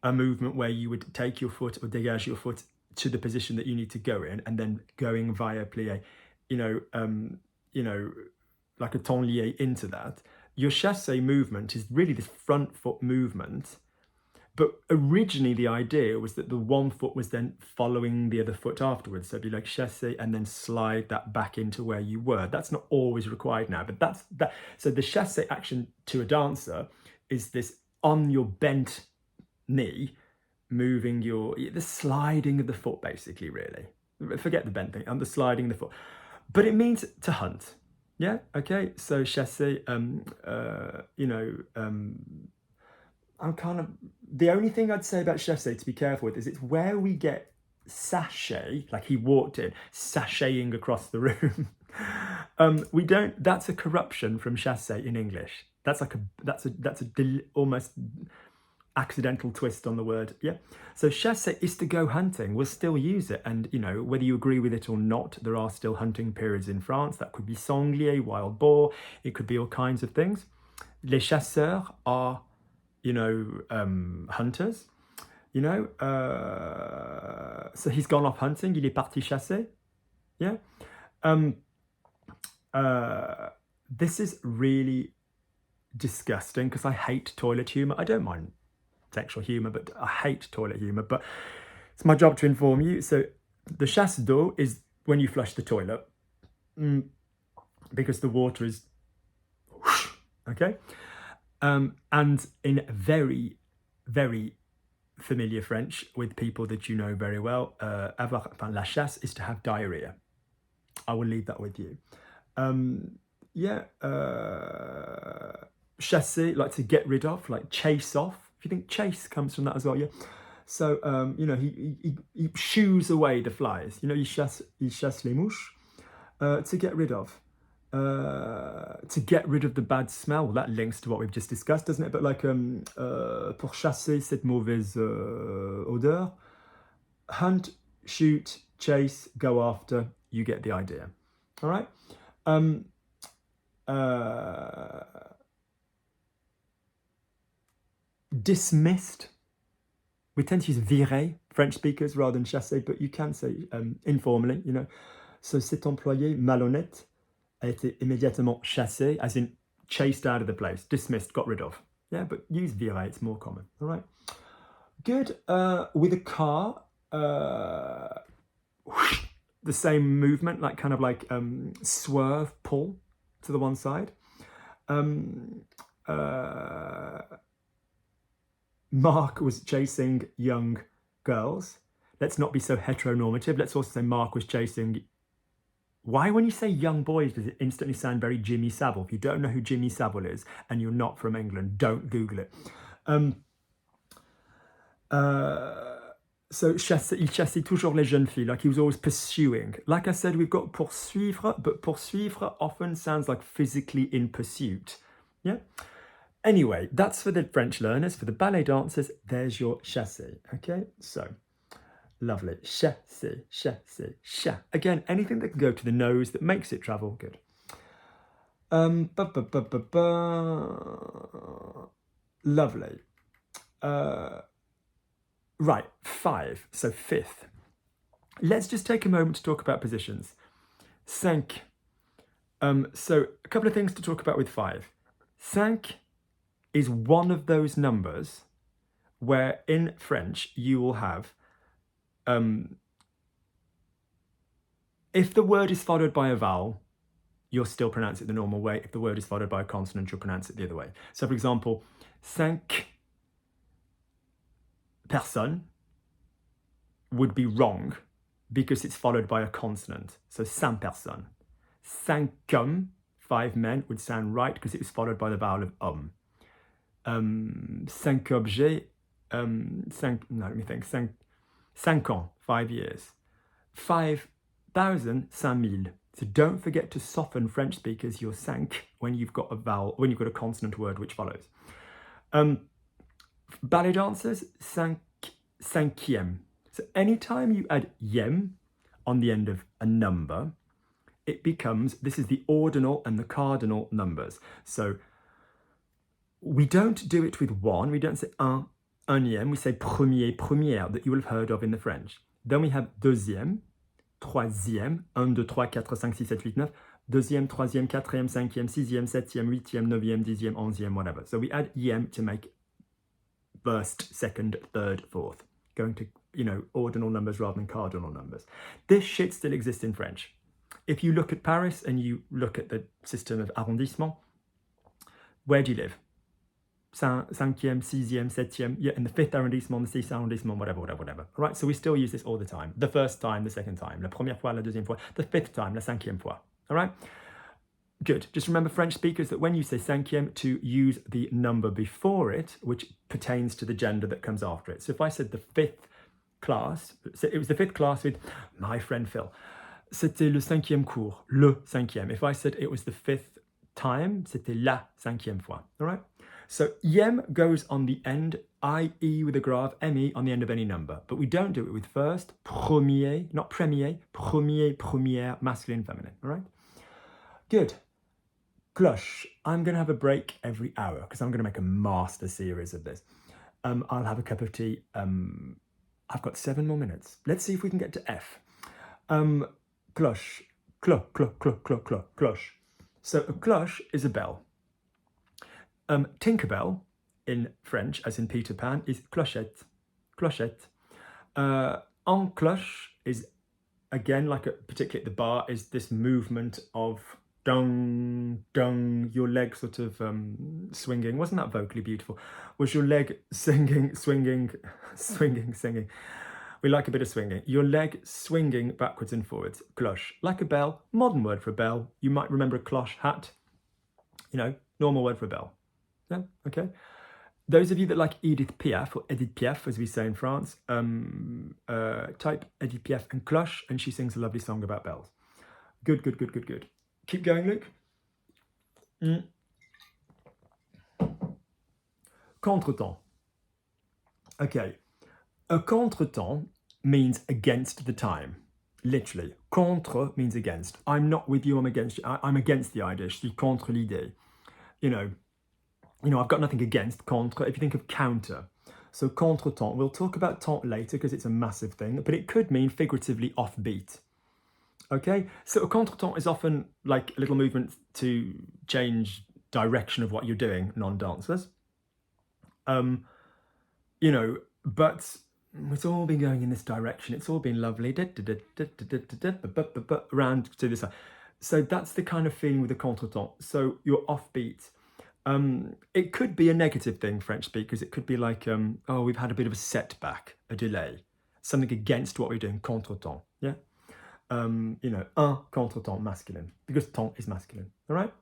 [SPEAKER 1] a movement where you would take your foot or dégage your foot to the position that you need to go in, and then going via plie, like a tenlier into that. Your chassé movement is really this front foot movement, but originally the idea was that the one foot was then following the other foot afterwards. So it'd be like chassé and then slide that back into where you were. That's not always required now, but that's that. So the chassé action to a dancer is this on your bent knee, moving the sliding of the foot, basically, really. Forget the bent thing, and the sliding of the foot. But it means to hunt. Yeah, okay, so chassé, I'm kind of, the only thing I'd say about chassé to be careful with is it's where we get sachet, like he walked in, sashaying across the room. We don't, that's a corruption from chassé in English. That's like almost accidental twist on the word. Yeah, so chassé is to go hunting. We'll still use it, and whether you agree with it or not, there are still hunting periods in France. That could be sanglier, wild boar, it could be all kinds of things. Les chasseurs are hunters, so he's gone off hunting, il est parti chasser. Yeah. This is really disgusting because I hate toilet humor. I don't mind sexual humor, but I hate toilet humor, but it's my job to inform you. So the chasse d'eau is when you flush the toilet, because the water is whoosh, okay, and in very, very familiar French with people that you know very well, la chasse is to have diarrhea. I will leave that with you. Chasser, like to get rid of, like chase off. If you think chase comes from that as well, yeah. So he shoos away the flies. He chasse les mouches, to get rid of. To get rid of the bad smell. Well, that links to what we've just discussed, doesn't it? But like, pour chasser cette mauvaise odeur. Hunt, shoot, chase, go after. You get the idea. All right. Dismissed. We tend to use virer, French speakers, rather than chasser, but you can say informally, you know. So cet employé malhonnête a été immédiatement chassé, as in chased out of the place, dismissed, got rid of. Yeah, but use virer, it's more common. All right. Good. With a car, the same movement, like kind of like swerve, pull to the one side. Mark was chasing young girls. Let's not be so heteronormative. Let's also say Mark was chasing... Why, when you say young boys, does it instantly sound very Jimmy Savile? If you don't know who Jimmy Savile is and you're not from England, don't Google it. So, il chassait toujours les jeunes filles, like he was always pursuing. Like I said, we've got poursuivre, but poursuivre often sounds like physically in pursuit. Yeah? Anyway, that's for the French learners. For the ballet dancers, there's your chasser. Okay, so lovely. Chasser, chasser, cha. Again, anything that can go to the nose that makes it travel, good. Lovely. Right, 5, so 5th. Let's just take a moment to talk about positions. 5. So a couple of things to talk about with 5. 5 is one of those numbers where in French you will have, if the word is followed by a vowel, you'll still pronounce it the normal way. If the word is followed by a consonant, you'll pronounce it the other way. So for example, 5 personnes would be wrong because it's followed by a consonant. So 5 personnes. 5 hommes, 5 men, would sound right because it was followed by the vowel of 5 objets, 5 ans, 5 years. 5,000, 5,000. So don't forget to soften French speakers your 5 when you've got a vowel, when you've got a consonant word which follows. Ballet dancers, 5e. So anytime you add yem on the end of a number, it becomes, this is the ordinal and the cardinal numbers. So we don't do it with 1, we don't say unième, we say premier, première, that you will have heard of in the French. Then we have deuxième, troisième, 1, 2, 3, 4, 5, 6, 7, 8, 9, deuxième, troisième, quatrième, cinquième, sixième, septième, huitième, neuvième, dixième, onzième, whatever. So we add yem to make first, second, third, fourth, going to, you know, ordinal numbers rather than cardinal numbers. This shit still exists in French. If you look at Paris and you look at the system of arrondissement, where do you live? 5e, 6e, 7e, yeah, in the 5th arrondissement, the 6th arrondissement, whatever. All right, so we still use this all the time. The first time, the second time, la première fois, la deuxième fois, the 5th time, la 5e fois. All right? Good. Just remember, French speakers, that when you say 5e, to use the number before it, which pertains to the gender that comes after it. So if I said the 5th class, so it was the 5th class with my friend Phil. C'était le 5e cours, le 5e. If I said it was the 5th time, c'était la 5e fois. All right? So yem goes on the end, IE with a grave, ME on the end of any number. But we don't do it with first, premier, not premier, premier, première, masculine, feminine. All right? Good. Cloche. I'm going to have a break every hour because I'm going to make a master series of this. I'll have a cup of tea. I've got 7 more minutes. Let's see if we can get to F. Cloche. Cloche. So a cloche is a bell. Tinkerbell in French, as in Peter Pan, is clochette. Clochette. En cloche is, again, like particularly at the bar, is this movement of dung, dung, your leg sort of swinging. Wasn't that vocally beautiful? Was your leg singing, swinging, singing? We like a bit of swinging. Your leg swinging backwards and forwards. Cloche. Like a bell, modern word for a bell. You might remember a cloche hat. You know, normal word for a bell. Yeah, okay. Those of you that like Edith Piaf, or Edith Piaf, as we say in France, type Edith Piaf and cloche, and she sings a lovely song about bells. Good. Keep going, Luke. Contretemps. Okay, a contretemps means against the time. Literally, contre means against. I'm not with you, I'm against you. I'm against the idea. Je suis contre l'idée. You know, I've got nothing against contre. If you think of counter, so contretemps. We'll talk about temps later because it's a massive thing, but it could mean figuratively offbeat. Okay, so a contretemps is often like a little movement to change direction of what you're doing, non-dancers. You know, but it's all been going in this direction. It's all been lovely. Around to this side. So that's the kind of feeling with the contretemps. So you're offbeat. It could be a negative thing, French speakers. It could be like, oh, we've had a bit of a setback, a delay, something against what we're doing, contretemps. Yeah. You know, un contretemps masculine, because temps is masculine. All right.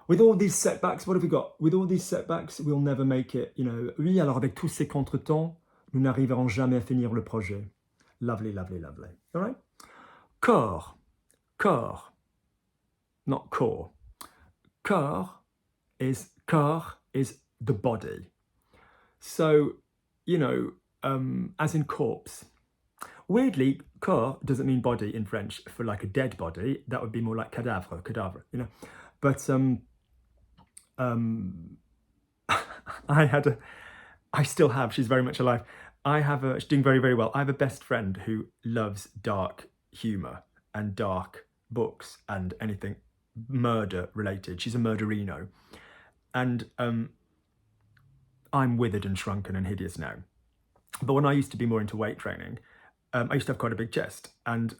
[SPEAKER 1] With all these setbacks, what have we got? With all these setbacks, we'll never make it. You know, oui, alors avec tous ces contretemps, nous n'arriverons jamais à finir le projet. Lovely, lovely, lovely. All right. Corps, corps, not core. Corps is the body. So, you know, as in corpse. Weirdly, corps doesn't mean body in French for like a dead body. That would be more like cadavre, you know. But I still have, she's very much alive. She's doing very, very well. I have a best friend who loves dark humor and dark books and anything murder related. She's a murderino. And I'm withered and shrunken and hideous now. But when I used to be more into weight training, I used to have quite a big chest, and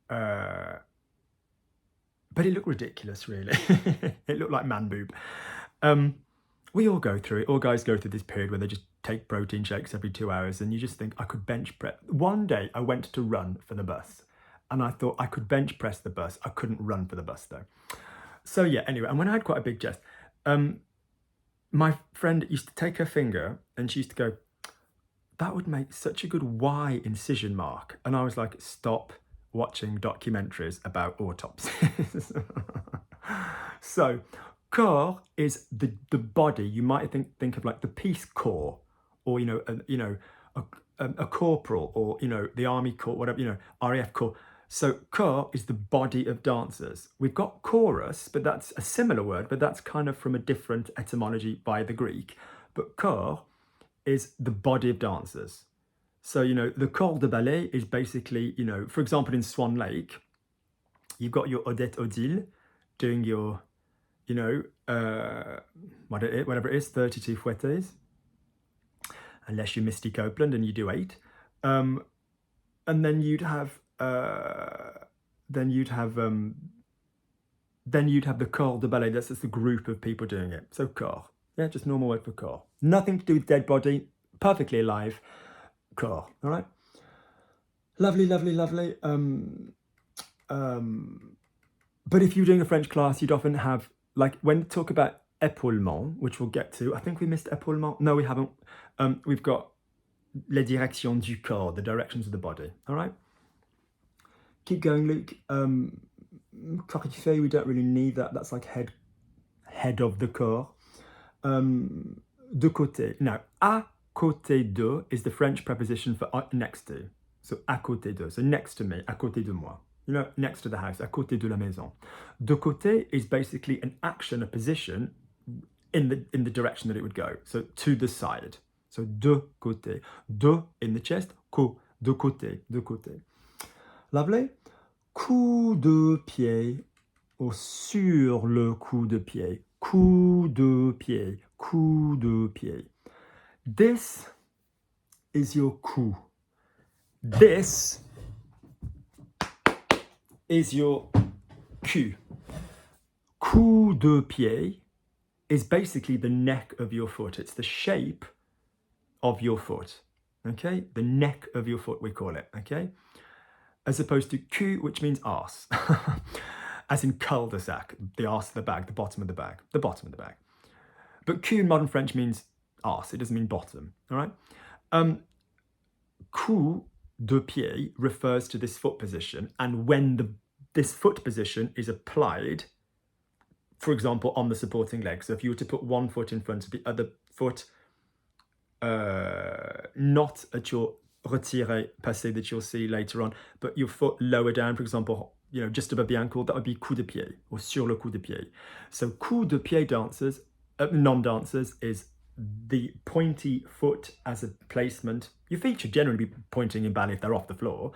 [SPEAKER 1] but it looked ridiculous, really. It looked like man boob. We all go through it. All guys go through this period where they just take protein shakes every 2 hours, and you just think, I could bench press. One day I went to run for the bus, and I thought I could bench press the bus. I couldn't run for the bus though. So yeah, anyway, and when I had quite a big chest, my friend used to take her finger and she used to go, that would make such a good Y incision mark. And I was like, stop watching documentaries about autopsies. So corps is the body. You might think of like the Peace Corps, or a corporal, or the Army Corps, whatever, RAF Corps. So corps is the body of dancers. We've got chorus, but that's a similar word, but that's kind of from a different etymology by the Greek. But corps is the body of dancers. So, the corps de ballet is basically, for example, in Swan Lake, you've got your Odette Odile doing your, whatever it is, 32 fouettes, unless you're Misty Copeland and you do 8. And then you'd have the corps de ballet. That's just a group of people doing it. So corps, yeah, just normal word for corps. Nothing to do with dead body, perfectly alive. Corps, all right. Lovely, lovely, lovely. But if you're doing a French class, you'd often have, like, when we talk about épaulement, which we'll get to. I think we missed épaulement. No, we haven't. We've got les directions du corps, the directions of the body. All right. Keep going, Luke. Coryphée, we don't really need that. That's like head of the corps. De côté. Now, à côté de is the French preposition for next to. So à côté de. So next to me, à côté de moi. Next to the house, à côté de la maison. De côté is basically an action, a position in the direction that it would go. So to the side. So de côté. De in the chest, de côté, de côté. Lovely. Coup de pied, or sur le coup de pied. Coup de pied, coup de pied. This is your coup. This is your cul. Coup de pied is basically the neck of your foot. It's the shape of your foot, okay? The neck of your foot, we call it, okay? As opposed to cul, which means arse. As in cul-de-sac, the arse of the bag, the bottom of the bag, the bottom of the bag. But cul in modern French means arse, it doesn't mean bottom, all right? Coup de pied refers to this foot position, and when this foot position is applied for example, on the supporting leg. So if you were to put one foot in front of the other foot, not at your retiré passé that you'll see later on, but your foot lower down, for example, just above the ankle, that would be coup de pied or sur le coup de pied. So coup de pied dancers, non-dancers, is the pointy foot as a placement. Your feet should generally be pointing in ballet if they're off the floor.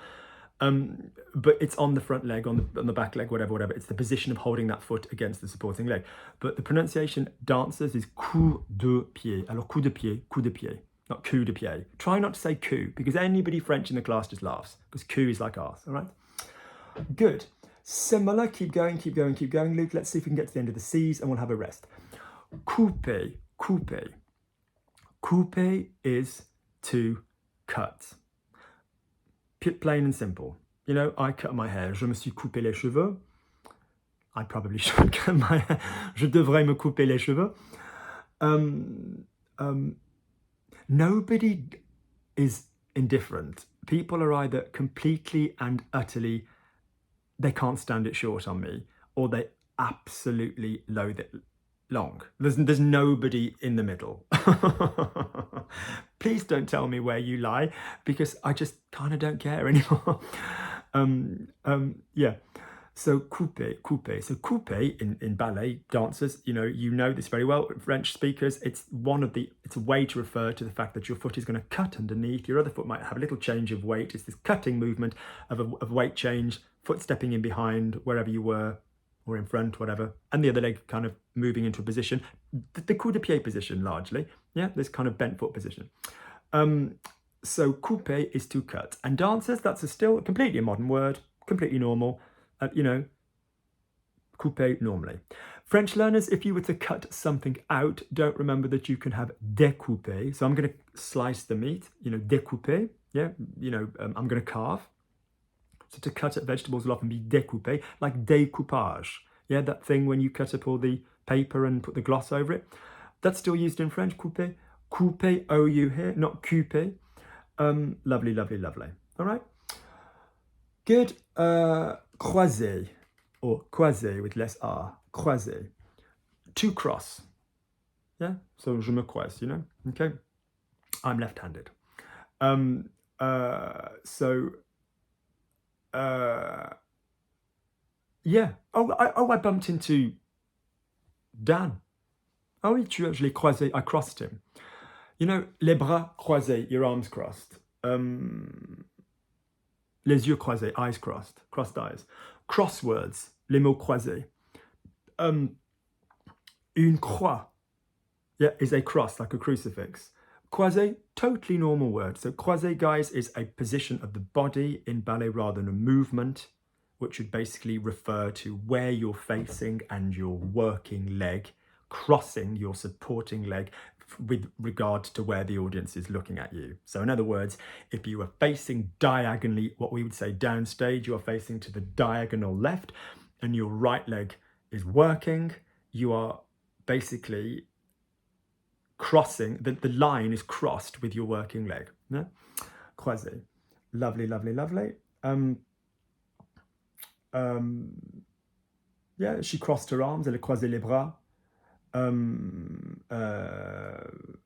[SPEAKER 1] But it's on the front leg, on the back leg, whatever. It's the position of holding that foot against the supporting leg. But the pronunciation, dancers, is coup de pied. Alors coup de pied, not coup de pied. Try not to say coup, because anybody French in the class just laughs, because coup is like arse, all right? Good. Similar, keep going, Luke. Let's see if we can get to the end of the C's and we'll have a rest. Couper. Couper is to cut. Plain and simple. I cut my hair. Je me suis coupé les cheveux. I probably should cut my hair. Je devrais me couper les cheveux. Nobody is indifferent. People are either completely and utterly, they can't stand it short on me, or they absolutely loathe it long. There's nobody in the middle. Please don't tell me where you lie, because I just kind of don't care anymore. Yeah. So couper. So couper in ballet dancers, you know this very well, French speakers. It's a way to refer to the fact that your foot is going to cut underneath. Your other foot might have a little change of weight. It's this cutting movement of weight change, foot stepping in behind wherever you were, or in front, whatever, and the other leg kind of moving into a position, the coup de pied position largely, yeah, this kind of bent foot position. So couper is to cut, and dancers, that's still completely a modern word, completely normal, couper normally. French learners, if you were to cut something out, don't remember that you can have découper. So I'm going to slice the meat, découper, yeah, I'm going to carve. So to cut up vegetables will often be découper, like découpage. Yeah, that thing when you cut up all the paper and put the gloss over it. That's still used in French, couper. Couper, O-U here, not couper. Lovely. All right. Good. Croiser, or croiser with less R. Croiser. To cross. Yeah, so je me croise, okay? I'm left-handed. Yeah. I bumped into Dan. Oh oui, je l'ai croisé. I crossed him. Les bras croisés, your arms crossed. Les yeux croisés, eyes crossed, crossed eyes. Crosswords, les mots croisés. Une croix, yeah, is a cross, like a crucifix. Croisé, totally normal word. So croisé, guys, is a position of the body in ballet rather than a movement, which would basically refer to where you're facing and your working leg, crossing your supporting leg with regard to where the audience is looking at you. So in other words, if you were facing diagonally, what we would say downstage, you are facing to the diagonal left and your right leg is working, you are basically crossing, the line is crossed with your working leg. Yeah? Croisé. Lovely. Yeah, she crossed her arms, elle a croisé les bras.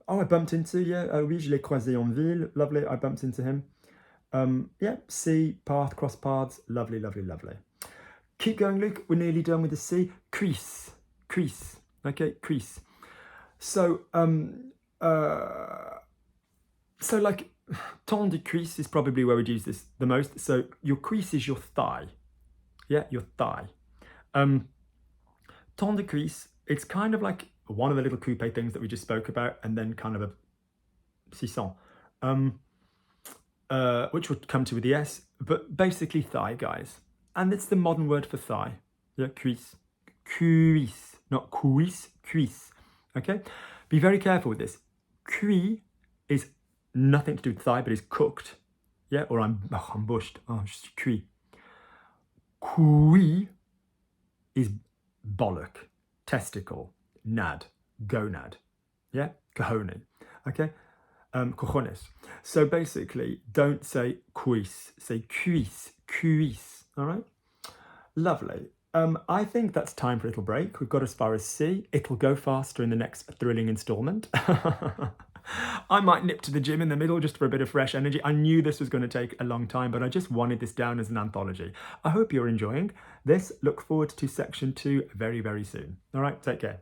[SPEAKER 1] I bumped into, oui, je l'ai croisé en ville. Lovely, I bumped into him. Yeah, C, path, cross paths. Lovely. Keep going, Luke. We're nearly done with the C. Crease. Okay, crease. So, like, temps de cuisse is probably where we'd use this the most. So your crease is your thigh. Yeah, your thigh. Temps de cuisse, it's kind of like one of the little coupe things that we just spoke about, and then kind of a sisson, which would come to with the S, but basically thigh, guys. And it's the modern word for thigh. Yeah, cuisse. Cuisse, not cuisse, cuisse. Okay? Be very careful with this. Cuit is nothing to do with thigh, but is cooked. Yeah, or I'm bushed. Oh, je suis cuit. Cuit is bollock, testicle, nad, gonad. Yeah, cojones. Okay, cojones. So basically, don't say cuisse, say cuisse. All right, lovely. I think that's time for a little break. We've got as far as C. It'll go faster in the next thrilling instalment. I might nip to the gym in the middle just for a bit of fresh energy. I knew this was going to take a long time, but I just wanted this down as an anthology. I hope you're enjoying this. Look forward to section 2 very, very soon. All right, take care.